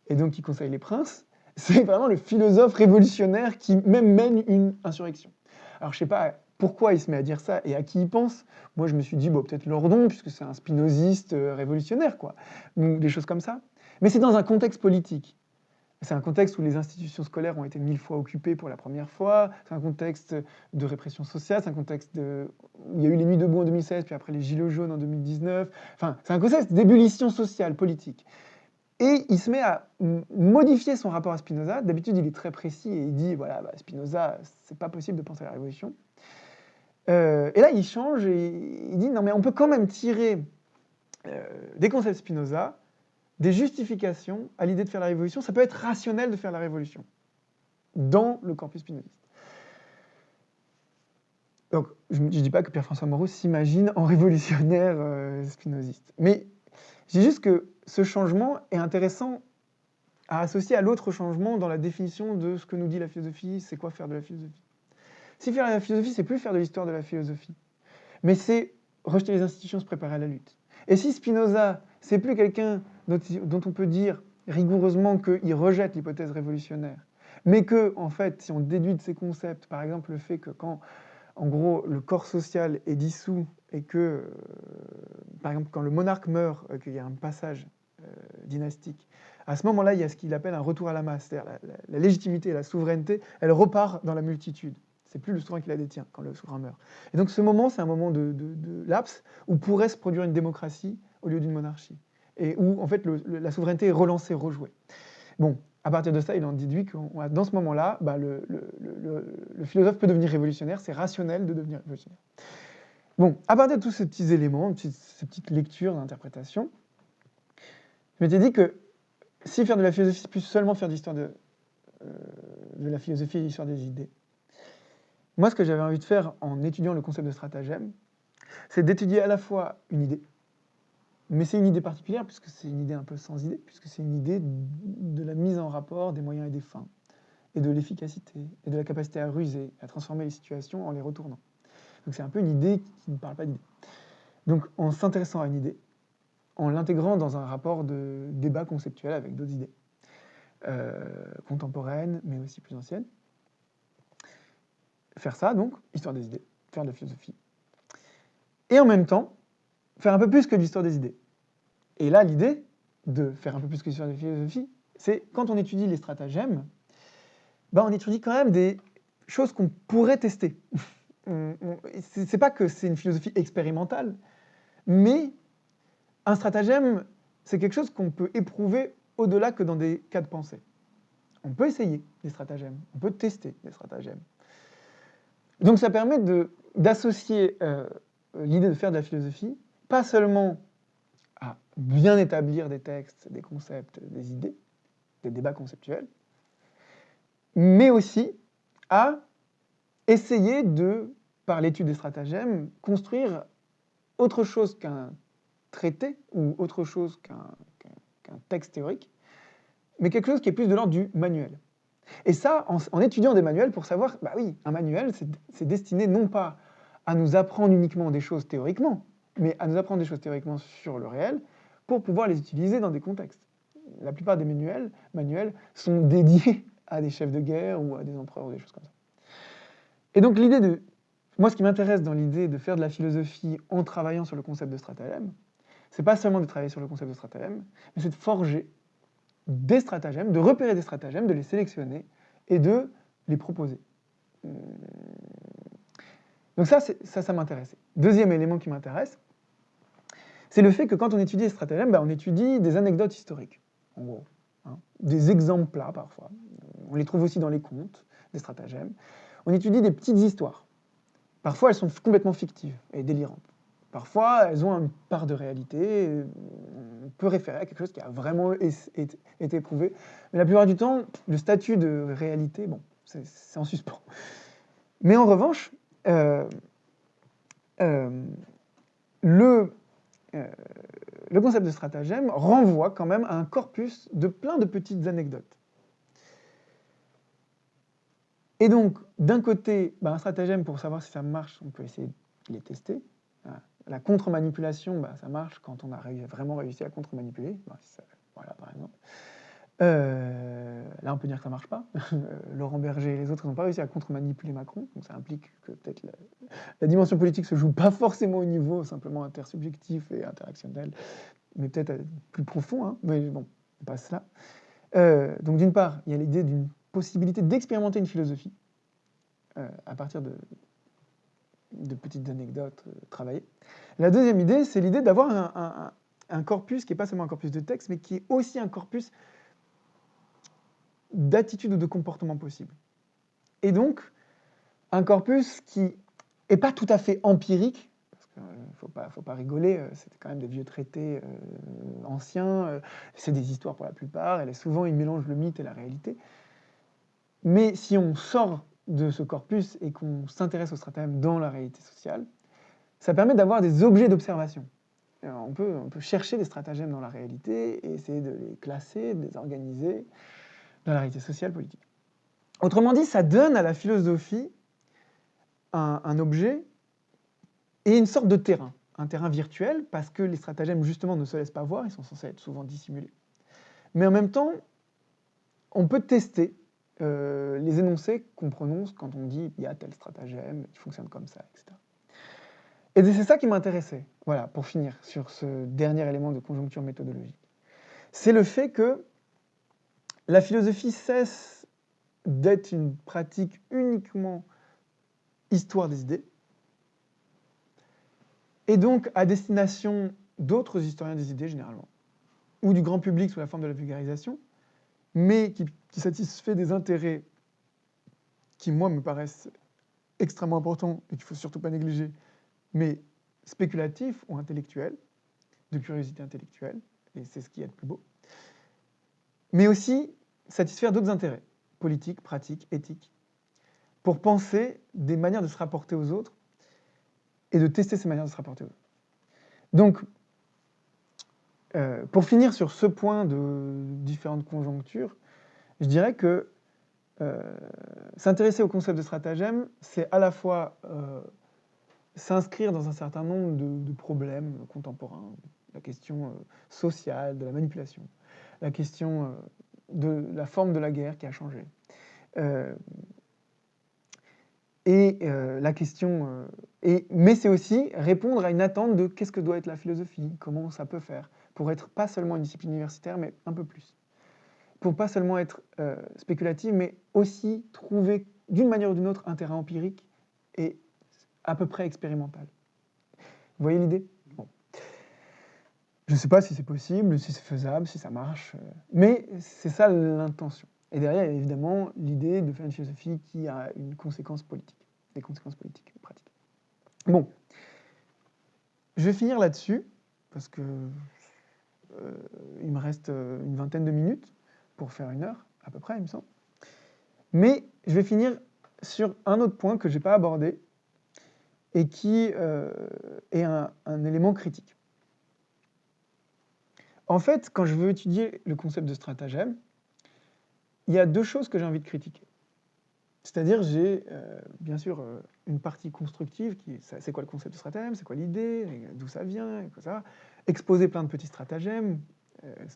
et donc qui conseille les princes, c'est vraiment le philosophe révolutionnaire qui même mène une insurrection. Alors, je sais pas pourquoi il se met à dire ça et à qui il pense. Moi, je me suis dit, bon, peut-être Lordon, puisque c'est un spinoziste révolutionnaire, quoi, ou des choses comme ça. Mais c'est dans un contexte politique. C'est un contexte où les institutions scolaires ont été 1000 fois occupées pour la première fois, c'est un contexte de répression sociale, c'est un contexte où il y a eu les Nuits debout en 2016, puis après les Gilets jaunes en 2019, enfin, c'est un contexte d'ébullition sociale, politique. Et il se met à modifier son rapport à Spinoza. D'habitude, il est très précis et il dit, voilà, Spinoza, c'est pas possible de penser à la révolution. Et là, il change et il dit, non mais on peut quand même tirer des concepts Spinoza, des justifications à l'idée de faire la révolution. Ça peut être rationnel de faire la révolution dans le corpus spinoziste. Donc, je ne dis pas que Pierre-François Moreau s'imagine en révolutionnaire spinoziste. Mais je dis juste que ce changement est intéressant à associer à l'autre changement dans la définition de ce que nous dit la philosophie, c'est quoi faire de la philosophie. Si faire de la philosophie, c'est plus faire de l'histoire de la philosophie, mais c'est rejeter les institutions, se préparer à la lutte. Et si Spinoza c'est plus quelqu'un dont on peut dire rigoureusement qu'il rejette l'hypothèse révolutionnaire, mais que, en fait, si on déduit de ces concepts, par exemple le fait que quand, en gros, le corps social est dissous et que, par exemple, quand le monarque meurt, qu'il y a un passage dynastique, à ce moment-là, il y a ce qu'il appelle un retour à la masse, c'est-à-dire la légitimité et la souveraineté, elle repart dans la multitude. C'est plus le souverain qui la détient quand le souverain meurt. Et donc ce moment, c'est un moment de laps où pourrait se produire une démocratie au lieu d'une monarchie. Et où, en fait, la souveraineté est relancée, rejouée. Bon, à partir de ça, il en déduit que dans ce moment-là, bah, le philosophe peut devenir révolutionnaire, c'est rationnel de devenir révolutionnaire. Bon, à partir de tous ces petits éléments, ces petites lectures d'interprétation, je m'étais dit que si faire de la philosophie, c'est plus seulement faire de l'histoire de la philosophie et l'histoire des idées, moi, ce que j'avais envie de faire en étudiant le concept de stratagème, c'est d'étudier à la fois une idée, mais c'est une idée particulière, puisque c'est une idée un peu sans idée, puisque c'est une idée de la mise en rapport des moyens et des fins, et de l'efficacité, et de la capacité à ruser, à transformer les situations en les retournant. Donc c'est un peu une idée qui ne parle pas d'idée. Donc en s'intéressant à une idée, en l'intégrant dans un rapport de débat conceptuel avec d'autres idées, contemporaines, mais aussi plus anciennes, faire ça, donc, histoire des idées, faire de la philosophie. Et en même temps, faire un peu plus que de l'histoire des idées. Et là, l'idée de faire un peu plus que l'histoire de la philosophie, c'est quand on étudie les stratagèmes, ben on étudie quand même des choses qu'on pourrait tester. C'est pas que c'est une philosophie expérimentale, mais un stratagème, c'est quelque chose qu'on peut éprouver au-delà que dans des cas de pensée. On peut essayer des stratagèmes, on peut tester des stratagèmes. Donc ça permet d'associer l'idée de faire de la philosophie, pas seulement à bien établir des textes, des concepts, des idées, des débats conceptuels, mais aussi à essayer de, par l'étude des stratagèmes, construire autre chose qu'un traité ou autre chose qu'un texte théorique, mais quelque chose qui est plus de l'ordre du manuel. Et ça, en étudiant des manuels, pour savoir, bah oui, un manuel, c'est destiné non pas à nous apprendre uniquement des choses théoriquement, mais à nous apprendre des choses théoriquement sur le réel, pour pouvoir les utiliser dans des contextes. La plupart des manuels sont dédiés à des chefs de guerre ou à des empereurs ou des choses comme ça. Et donc l'idée de... Moi, ce qui m'intéresse dans l'idée de faire de la philosophie en travaillant sur le concept de stratagème, c'est pas seulement de travailler sur le concept de stratagème, mais c'est de forger des stratagèmes, de repérer des stratagèmes, de les sélectionner et de les proposer. Donc ça m'intéressait. Deuxième élément qui m'intéresse, c'est le fait que quand on étudie les stratagèmes, on étudie des anecdotes historiques, en gros. Hein, des exemples plats parfois. On les trouve aussi dans les contes, des stratagèmes. On étudie des petites histoires. Parfois, elles sont complètement fictives et délirantes. Parfois, elles ont une part de réalité. On peut référer à quelque chose qui a vraiment été prouvé. Mais la plupart du temps, le statut de réalité, bon, c'est en suspens. Mais en revanche, le concept de stratagème renvoie quand même à un corpus de plein de petites anecdotes. Et donc, d'un côté, un stratagème, pour savoir si ça marche, on peut essayer de les tester. La contre-manipulation, ça marche quand on a vraiment réussi à contre-manipuler. Voilà, par exemple. Là, on peut dire que ça ne marche pas. Laurent Berger et les autres n'ont pas réussi à contre-manipuler Macron. Donc ça implique que peut-être la dimension politique ne se joue pas forcément au niveau simplement intersubjectif et interactionnel, mais peut-être plus profond. Hein. Mais bon, on passe là. Donc d'une part, il y a l'idée d'une possibilité d'expérimenter une philosophie à partir de petites anecdotes travaillées. La deuxième idée, c'est l'idée d'avoir un corpus qui n'est pas seulement un corpus de texte, mais qui est aussi un corpus d'attitudes ou de comportements possibles. Et donc, un corpus qui n'est pas tout à fait empirique, parce qu'il ne faut pas rigoler, c'est quand même des vieux traités anciens, c'est des histoires pour la plupart, et souvent ils mélangent le mythe et la réalité. Mais si on sort de ce corpus et qu'on s'intéresse au stratagème dans la réalité sociale, ça permet d'avoir des objets d'observation. On peut chercher des stratagèmes dans la réalité et essayer de les classer, de les organiser dans la réalité sociale, politique. Autrement dit, ça donne à la philosophie un objet et une sorte de terrain, un terrain virtuel, parce que les stratagèmes, justement, ne se laissent pas voir, ils sont censés être souvent dissimulés. Mais en même temps, on peut tester les énoncés qu'on prononce quand on dit « il y a tel stratagème, il fonctionne comme ça », etc. Et c'est ça qui m'intéressait, voilà, pour finir sur ce dernier élément de conjoncture méthodologique. C'est le fait que la philosophie cesse d'être une pratique uniquement histoire des idées, et donc à destination d'autres historiens des idées généralement, ou du grand public sous la forme de la vulgarisation, mais qui satisfait des intérêts qui, moi, me paraissent extrêmement importants et qu'il ne faut surtout pas négliger, mais spéculatifs ou intellectuels, de curiosité intellectuelle, et c'est ce qui est le plus beau, mais aussi satisfaire d'autres intérêts, politiques, pratiques, éthiques, pour penser des manières de se rapporter aux autres et de tester ces manières de se rapporter aux autres. Donc, pour finir sur ce point de différentes conjonctures, je dirais que s'intéresser au concept de stratagème, c'est à la fois s'inscrire dans un certain nombre de problèmes contemporains, la question sociale, de la manipulation, la question de la forme de la guerre qui a changé, la question... mais c'est aussi répondre à une attente de qu'est-ce que doit être la philosophie, comment ça peut faire, pour être pas seulement une discipline universitaire, mais un peu plus. Pour pas seulement être spéculative, mais aussi trouver d'une manière ou d'une autre un terrain empirique et à peu près expérimental. Vous voyez l'idée? Bon. Je ne sais pas si c'est possible, si c'est faisable, si ça marche, mais c'est ça l'intention. Et derrière, il y a évidemment l'idée de faire une philosophie qui a une conséquence politique, des conséquences politiques pratiques. Bon, je vais finir là-dessus, parce que il me reste une vingtaine de minutes pour faire 1 heure, à peu près, il me semble. Mais je vais finir sur un autre point que je n'ai pas abordé, et qui est un élément critique. En fait, quand je veux étudier le concept de stratagème, il y a 2 choses que j'ai envie de critiquer. C'est-à-dire, j'ai bien sûr une partie constructive, c'est quoi le concept de stratagème, c'est quoi l'idée, d'où ça vient, et ça, exposer plein de petits stratagèmes,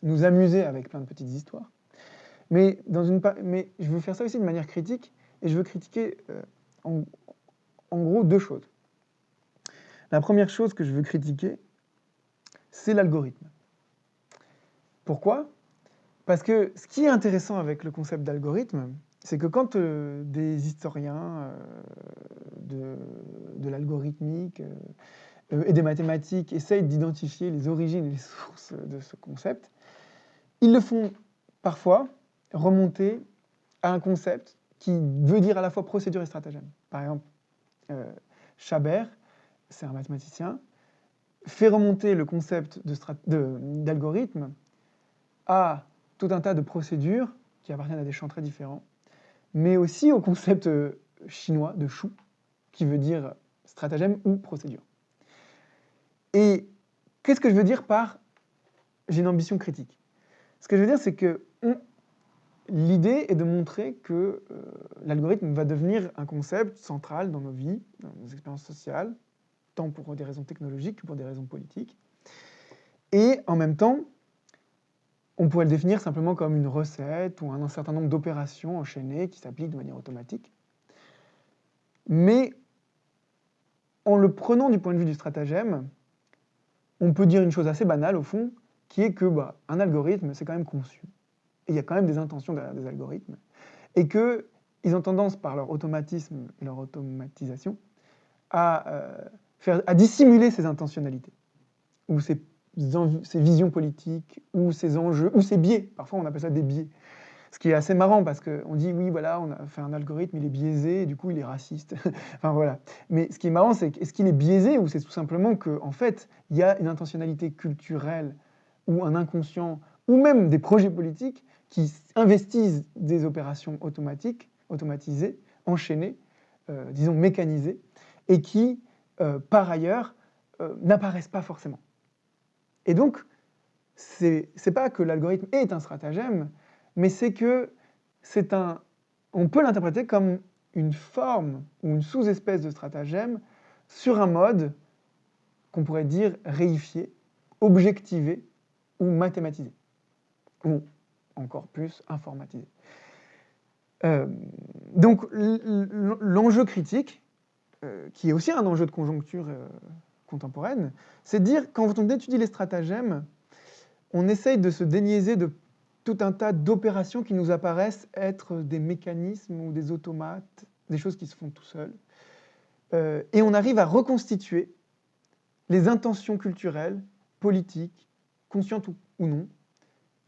nous amuser avec plein de petites histoires. Mais je veux faire ça aussi de manière critique, et je veux critiquer en gros 2 choses. La première chose que je veux critiquer, c'est l'algorithme. Pourquoi? Parce que ce qui est intéressant avec le concept d'algorithme, c'est que quand des historiens de l'algorithmique et des mathématiques essayent d'identifier les origines et les sources de ce concept, ils le font parfois remonter à un concept qui veut dire à la fois procédure et stratagème. Par exemple, Chabert, c'est un mathématicien, fait remonter le concept d'algorithme à tout un tas de procédures qui appartiennent à des champs très différents, mais aussi au concept chinois de shu, qui veut dire stratagème ou procédure. Et qu'est-ce que je veux dire par j'ai une ambition critique? Ce que je veux dire, c'est que l'idée est de montrer que l'algorithme va devenir un concept central dans nos vies, dans nos expériences sociales, tant pour des raisons technologiques que pour des raisons politiques. Et en même temps, on pourrait le définir simplement comme une recette ou un certain nombre d'opérations enchaînées qui s'appliquent de manière automatique. Mais en le prenant du point de vue du stratagème, on peut dire une chose assez banale au fond, qui est que un algorithme, c'est quand même conçu. Et il y a quand même des intentions derrière des algorithmes. Et qu'ils ont tendance, par leur automatisme et leur automatisation, à dissimuler ces intentionnalités, ou ces visions politiques, ou ces enjeux, ou ces biais. Parfois, on appelle ça des biais. Ce qui est assez marrant, parce qu'on dit, oui, voilà, on a fait un algorithme, il est biaisé, et du coup, il est raciste. Enfin, voilà. Mais ce qui est marrant, c'est est-ce qu'il est biaisé, ou c'est tout simplement qu'en fait, il y a une intentionnalité culturelle, ou un inconscient, ou même des projets politiques qui investissent des opérations automatiques, automatisées, enchaînées, disons mécanisées, et qui, par ailleurs, n'apparaissent pas forcément. Et donc, c'est pas que l'algorithme est un stratagème, mais c'est que on peut l'interpréter comme une forme ou une sous-espèce de stratagème sur un mode qu'on pourrait dire réifié, objectivé ou mathématisé, ou encore plus informatisé. Donc l'enjeu critique, qui est aussi un enjeu de conjoncture contemporaine, c'est de dire, quand on étudie les stratagèmes, on essaye de se déniaiser de tout un tas d'opérations qui nous apparaissent être des mécanismes ou des automates, des choses qui se font tout seuls. Et on arrive à reconstituer les intentions culturelles, politiques, conscientes ou non,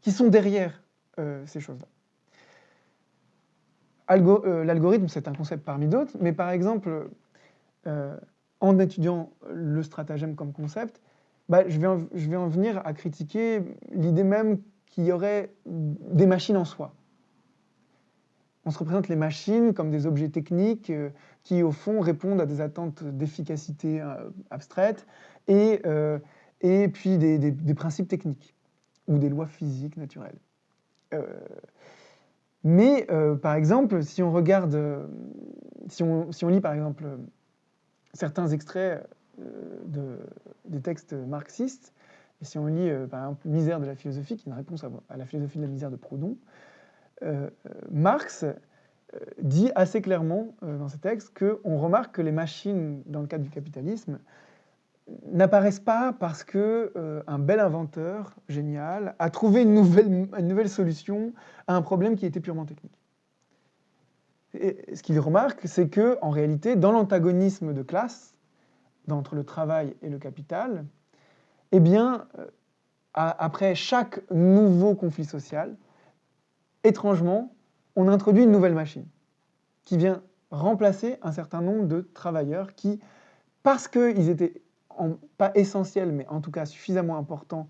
qui sont derrière ces choses-là. L'algorithme, c'est un concept parmi d'autres, mais par exemple, en étudiant le stratagème comme concept, je vais en venir à critiquer l'idée même qu'il y aurait des machines en soi. On se représente les machines comme des objets techniques qui, au fond, répondent à des attentes d'efficacité abstraites et puis des principes techniques ou des lois physiques naturelles. Mais, par exemple, si on regarde, si on lit, par exemple, certains extraits des textes marxistes, et si on lit, par exemple, Misère de la philosophie, qui est une réponse à la philosophie de la misère de Proudhon, Marx dit assez clairement dans ses textes qu'on remarque que les machines, dans le cadre du capitalisme, n'apparaissent pas parce qu'un bel inventeur génial a trouvé une nouvelle solution à un problème qui était purement technique. Et ce qu'il remarque, c'est qu'en réalité, dans l'antagonisme de classe, entre le travail et le capital, eh bien, après chaque nouveau conflit social, étrangement, on introduit une nouvelle machine qui vient remplacer un certain nombre de travailleurs qui, parce qu'ils étaient pas essentiels, mais en tout cas suffisamment importants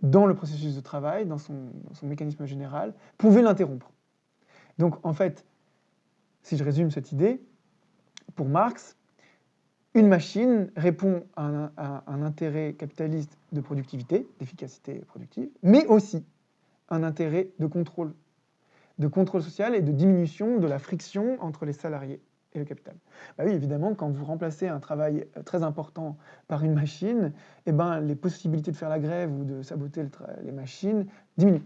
dans le processus de travail, dans son mécanisme général, pouvaient l'interrompre. Donc en fait, si je résume cette idée, pour Marx, une machine répond à un intérêt capitaliste de productivité, d'efficacité productive, mais aussi un intérêt de contrôle social et de diminution de la friction entre les salariés et le capital. Oui, évidemment, quand vous remplacez un travail très important par une machine, eh ben, les possibilités de faire la grève ou de saboter les machines diminuent.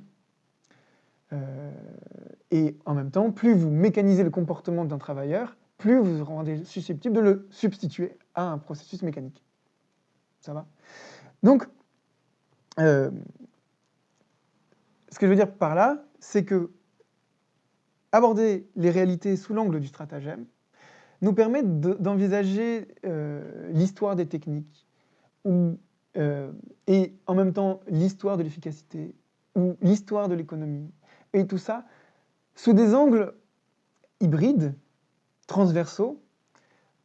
Et en même temps, plus vous mécanisez le comportement d'un travailleur, plus vous vous rendez susceptible de le substituer à un processus mécanique. Ça va? Donc, ce que je veux dire par là, c'est que aborder les réalités sous l'angle du stratagème nous permet d'envisager l'histoire des techniques et en même temps l'histoire de l'efficacité ou l'histoire de l'économie et tout ça sous des angles hybrides, transversaux,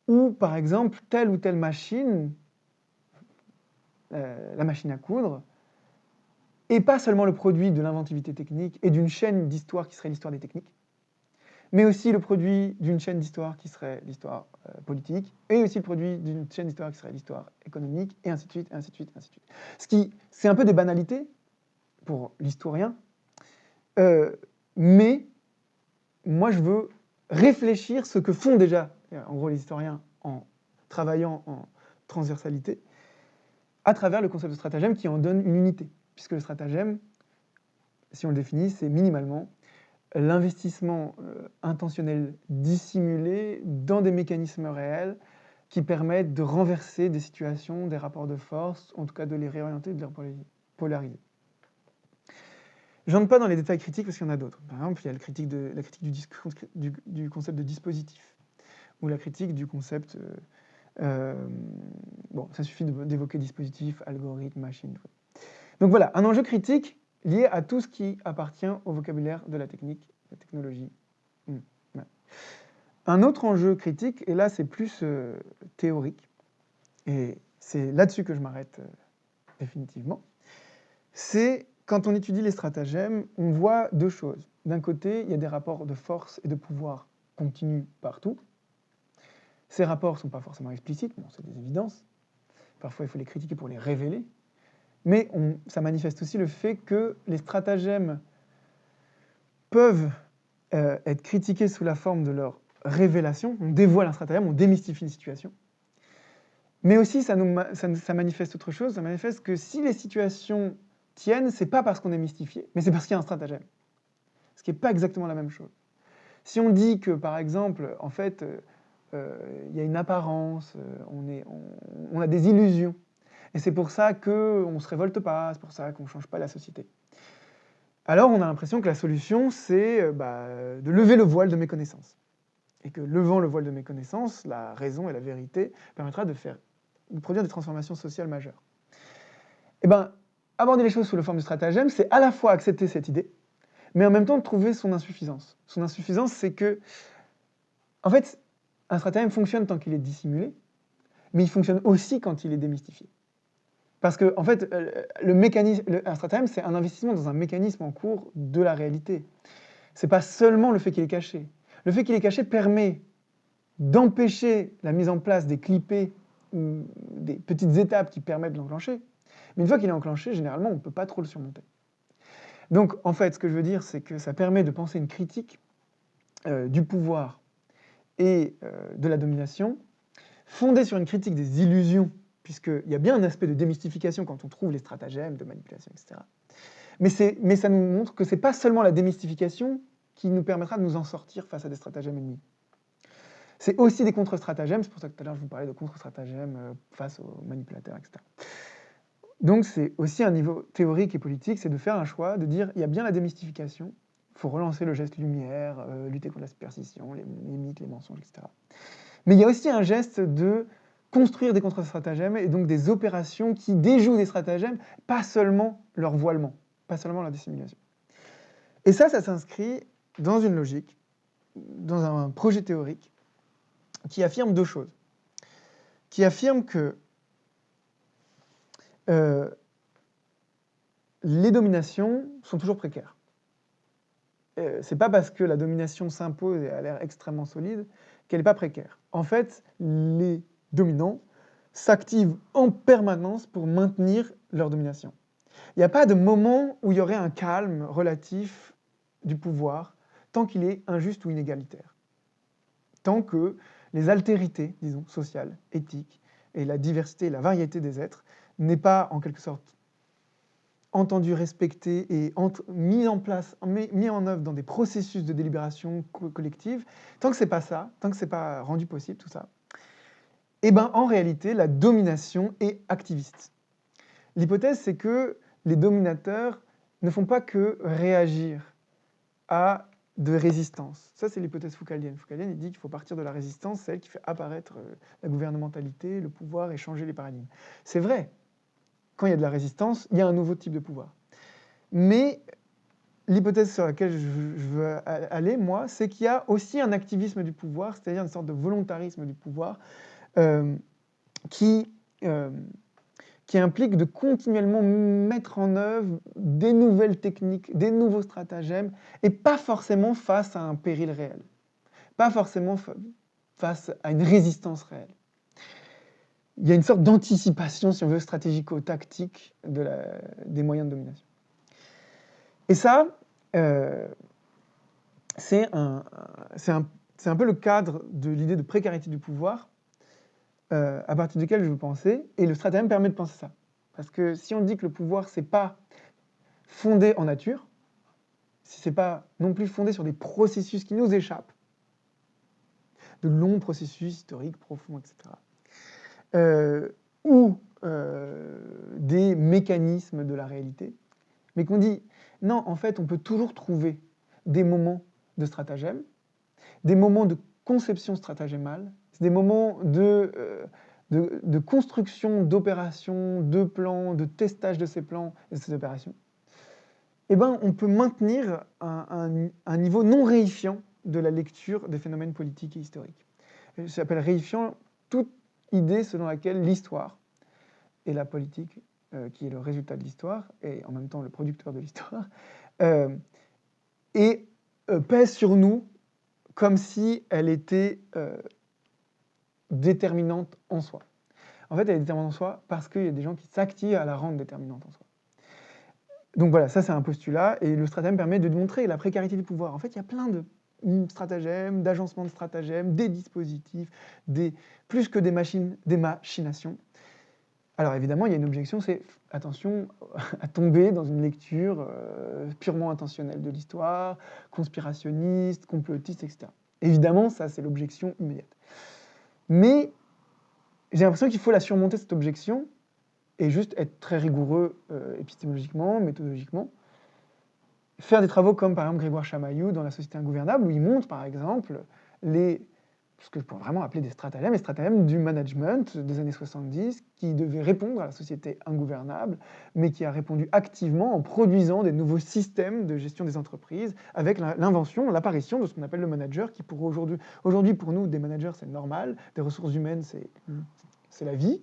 où par exemple telle ou telle machine, la machine à coudre, et pas seulement le produit de l'inventivité technique et d'une chaîne d'histoire qui serait l'histoire des techniques, mais aussi le produit d'une chaîne d'histoire qui serait l'histoire politique, et aussi le produit d'une chaîne d'histoire qui serait l'histoire économique, et ainsi de suite, et ainsi de suite, et ainsi de suite. C'est un peu des banalités pour l'historien, mais moi je veux réfléchir ce que font déjà, en gros, les historiens en travaillant en transversalité, à travers le concept de stratagème qui en donne une unité, puisque le stratagème, si on le définit, c'est minimalement l'investissement intentionnel dissimulé dans des mécanismes réels qui permettent de renverser des situations, des rapports de force, en tout cas de les réorienter, de les polariser. Je n'entre pas dans les détails critiques parce qu'il y en a d'autres. Par exemple, il y a la critique du concept de dispositif, ou la critique du concept... bon, ça suffit d'évoquer dispositif, algorithme, machine. Donc voilà, un enjeu critique lié à tout ce qui appartient au vocabulaire de la technique, de la technologie. Ouais. Un autre enjeu critique, et là c'est plus théorique, et c'est là-dessus que je m'arrête définitivement, c'est quand on étudie les stratagèmes, on voit deux choses. D'un côté, il y a des rapports de force et de pouvoir continus partout. Ces rapports ne sont pas forcément explicites, bon, c'est des évidences. Parfois, il faut les critiquer pour les révéler. Mais ça manifeste aussi le fait que les stratagèmes peuvent être critiqués sous la forme de leur révélation. On dévoile un stratagème, on démystifie une situation. Mais aussi, ça manifeste autre chose, ça manifeste que si les situations tiennent, c'est pas parce qu'on est mystifié, mais c'est parce qu'il y a un stratagème. Ce qui n'est pas exactement la même chose. Si on dit que, par exemple, en fait, il y a une apparence, on a des illusions, et c'est pour ça qu'on ne se révolte pas, c'est pour ça qu'on ne change pas la société. Alors on a l'impression que la solution, c'est de lever le voile de méconnaissance. Et que levant le voile de méconnaissance, la raison et la vérité permettra de produire des transformations sociales majeures. Eh bien, aborder les choses sous la forme du stratagème, c'est à la fois accepter cette idée, mais en même temps trouver son insuffisance. Son insuffisance, c'est que, en fait, un stratagème fonctionne tant qu'il est dissimulé, mais il fonctionne aussi quand il est démystifié. Parce que, en fait, un stratagème, c'est un investissement dans un mécanisme en cours de la réalité. C'est pas seulement le fait qu'il est caché. Le fait qu'il est caché permet d'empêcher la mise en place des clippés ou des petites étapes qui permettent de l'enclencher. Mais une fois qu'il est enclenché, généralement, on ne peut pas trop le surmonter. Donc, en fait, ce que je veux dire, c'est que ça permet de penser une critique du pouvoir et de la domination, fondée sur une critique des illusions, puisqu'il y a bien un aspect de démystification quand on trouve les stratagèmes de manipulation, etc. Mais ça nous montre que ce n'est pas seulement la démystification qui nous permettra de nous en sortir face à des stratagèmes ennemis. C'est aussi des contre-stratagèmes, c'est pour ça que tout à l'heure je vous parlais de contre-stratagèmes face aux manipulateurs, etc. Donc c'est aussi un niveau théorique et politique, c'est de faire un choix, de dire il y a bien la démystification, il faut relancer le geste lumière, lutter contre la superstition, les mythes, les mensonges, etc. Mais il y a aussi un geste de construire des contre-stratagèmes et donc des opérations qui déjouent des stratagèmes, pas seulement leur voilement, pas seulement leur dissimulation. Et ça s'inscrit dans une logique, dans un projet théorique qui affirme deux choses. Qui affirme que les dominations sont toujours précaires. C'est pas parce que la domination s'impose et a l'air extrêmement solide qu'elle n'est pas précaire. En fait, les dominants s'activent en permanence pour maintenir leur domination. Il n'y a pas de moment où il y aurait un calme relatif du pouvoir tant qu'il est injuste ou inégalitaire. Tant que les altérités, disons, sociales, éthiques, et la diversité, la variété des êtres n'est pas en quelque sorte entendu, respecté et mis en œuvre dans des processus de délibération collective, tant que c'est pas ça, tant que c'est pas rendu possible tout ça, eh ben en réalité la domination est activiste. L'hypothèse c'est que les dominateurs ne font pas que réagir à de résistance. Ça c'est l'hypothèse foucaldienne. Foucaldienne il dit qu'il faut partir de la résistance, celle qui fait apparaître la gouvernementalité, le pouvoir et changer les paradigmes. C'est vrai. Quand il y a de la résistance, il y a un nouveau type de pouvoir. Mais l'hypothèse sur laquelle je veux aller, moi, c'est qu'il y a aussi un activisme du pouvoir, c'est-à-dire une sorte de volontarisme du pouvoir, qui implique de continuellement mettre en œuvre des nouvelles techniques, des nouveaux stratagèmes, et pas forcément face à un péril réel, pas forcément face à une résistance réelle. Il y a une sorte d'anticipation, si on veut, stratégico-tactique des moyens de domination. Et ça, c'est un peu le cadre de l'idée de précarité du pouvoir à partir duquel je veux penser, et le stratagème permet de penser ça. Parce que si on dit que le pouvoir, c'est pas fondé en nature, si c'est pas non plus fondé sur des processus qui nous échappent, de longs processus historiques, profonds, etc., ou des mécanismes de la réalité, mais qu'on dit, non, en fait, on peut toujours trouver des moments de stratagème, des moments de conception stratagémale, des moments de construction d'opérations, de plans, de testage de ces plans et de ces opérations. Eh ben, on peut maintenir un niveau non réifiant de la lecture des phénomènes politiques et historiques. J'appelle réifiant toute idée selon laquelle l'histoire et la politique, qui est le résultat de l'histoire, et en même temps le producteur de l'histoire, pèse sur nous comme si elle était déterminante en soi. En fait, elle est déterminante en soi parce qu'il y a des gens qui s'activent à la rendre déterminante en soi. Donc voilà, ça c'est un postulat, et le stratagème permet de montrer la précarité du pouvoir. En fait, il y a plein stratagèmes, d'agencement de stratagèmes, des dispositifs, plus que des machinations. Alors évidemment, il y a une objection, c'est attention à tomber dans une lecture purement intentionnelle de l'histoire, conspirationniste, complotiste, etc. Évidemment, ça c'est l'objection immédiate. Mais j'ai l'impression qu'il faut la surmonter, cette objection, et juste être très rigoureux épistémologiquement, méthodologiquement. Faire des travaux comme par exemple Grégoire Chamaillou dans La société ingouvernable, où il montre par exemple ce que je pourrais vraiment appeler des stratagèmes, les stratagèmes du management des années 70, qui devait répondre à la société ingouvernable, mais qui a répondu activement en produisant des nouveaux systèmes de gestion des entreprises, avec l'invention, l'apparition de ce qu'on appelle le manager, qui pour aujourd'hui pour nous, des managers c'est normal, des ressources humaines c'est la vie,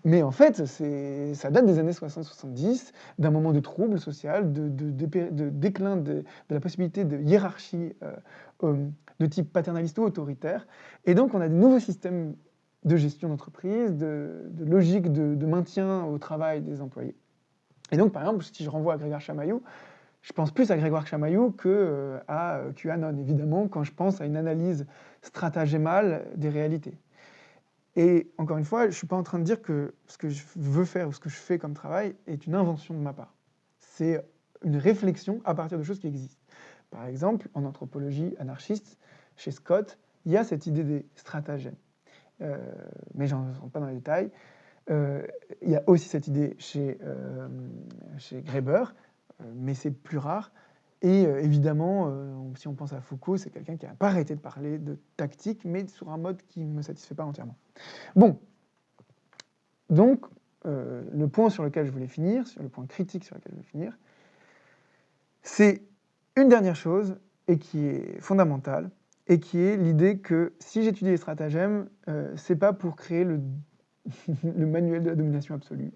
mais en fait, ça date des années 60-70, d'un moment de trouble social, de déclin de la possibilité de hiérarchie de type paternaliste ou autoritaire. Et donc, on a des nouveaux systèmes de gestion d'entreprise, de logique de maintien au travail des employés. Et donc, par exemple, si je renvoie à Grégoire Chamaillou, je pense plus à Grégoire Chamaillou qu'à QAnon, évidemment, quand je pense à une analyse stratagémale des réalités. Et encore une fois, je ne suis pas en train de dire que ce que je veux faire ou ce que je fais comme travail est une invention de ma part. C'est une réflexion à partir de choses qui existent. Par exemple, en anthropologie anarchiste, chez Scott, il y a cette idée des stratagèmes. Mais je n'en rentre pas dans les détails. Il y a aussi cette idée chez Graeber, mais c'est plus rare. Et évidemment, si on pense à Foucault, c'est quelqu'un qui n'a pas arrêté de parler de tactique, mais sur un mode qui ne me satisfait pas entièrement. Bon, donc, le point sur lequel je voulais finir, le point critique sur lequel je voulais finir, c'est une dernière chose, et qui est fondamentale, et qui est l'idée que si j'étudie les stratagèmes, c'est pas pour créer le manuel de la domination absolue,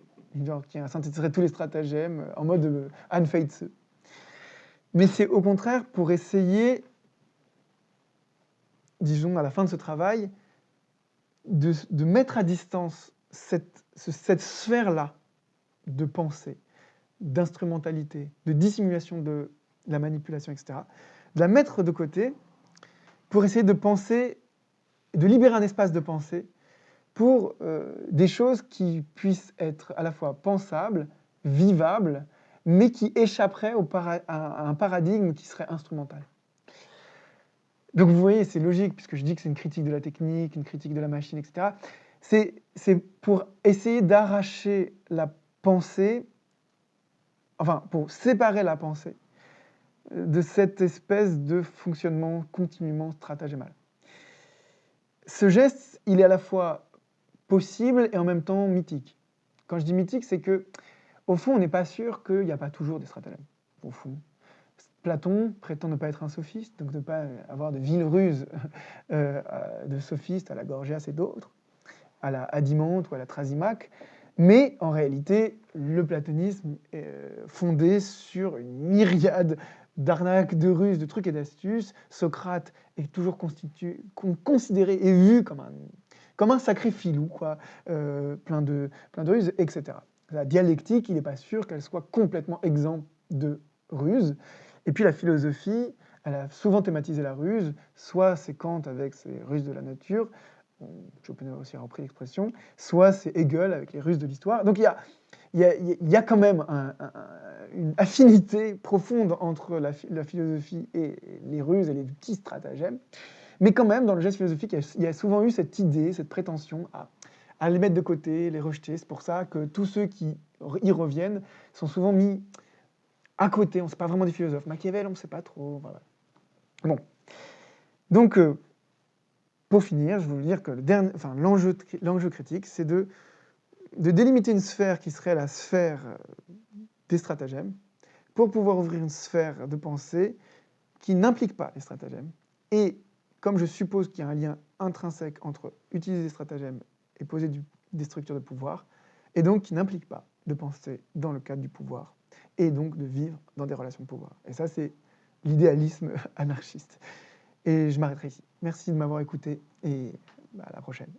genre qui synthétiserait tous les stratagèmes en mode Anne Feitze. Mais c'est au contraire pour essayer, disons, à la fin de ce travail, de mettre à distance cette sphère-là de pensée, d'instrumentalité, de dissimulation de la manipulation, etc., de la mettre de côté pour essayer de penser, de libérer un espace de pensée pour des choses qui puissent être à la fois pensables, vivables, mais qui échapperaient à un paradigme qui serait instrumental. Donc vous voyez, c'est logique, puisque je dis que c'est une critique de la technique, une critique de la machine, etc. C'est pour essayer d'arracher la pensée, enfin, pour séparer la pensée de cette espèce de fonctionnement continuellement stratagémal. Ce geste, il est à la fois possible et en même temps mythique. Quand je dis mythique, c'est que, au fond, on n'est pas sûr qu'il n'y a pas toujours des stratagèmes. Au fond, Platon prétend ne pas être un sophiste, donc ne pas avoir de viles ruses de sophiste à la Gorgias et d'autres, à la Adimante ou à la Thrasymachie, mais en réalité, le platonisme est fondé sur une myriade d'arnaques, de ruses, de trucs et d'astuces. Socrate est toujours considéré et vu comme un sacré filou, quoi, plein de ruses, etc. La dialectique, il n'est pas sûr qu'elle soit complètement exempte de ruses. Et puis la philosophie, elle a souvent thématisé la ruse, soit c'est Kant avec ses ruses de la nature, Schopenhauer aussi a repris l'expression, soit c'est Hegel avec les ruses de l'histoire. Donc il y a quand même une affinité profonde entre la philosophie et les ruses et les petits stratagèmes, mais quand même dans le geste philosophique, il y a souvent eu cette idée, cette prétention à les mettre de côté, les rejeter. C'est pour ça que tous ceux qui y reviennent sont souvent mis à côté, on ne sait pas vraiment des philosophes. Machiavel, on ne sait pas trop. Voilà. Bon. Donc, pour finir, je veux dire que l'enjeu critique, c'est de délimiter une sphère qui serait la sphère des stratagèmes, pour pouvoir ouvrir une sphère de pensée qui n'implique pas les stratagèmes. Et comme je suppose qu'il y a un lien intrinsèque entre utiliser des stratagèmes et poser des structures de pouvoir, et donc qui n'implique pas de penser dans le cadre du pouvoir, et donc de vivre dans des relations de pouvoir. Et ça, c'est l'idéalisme anarchiste. Et je m'arrêterai ici. Merci de m'avoir écouté, et à la prochaine.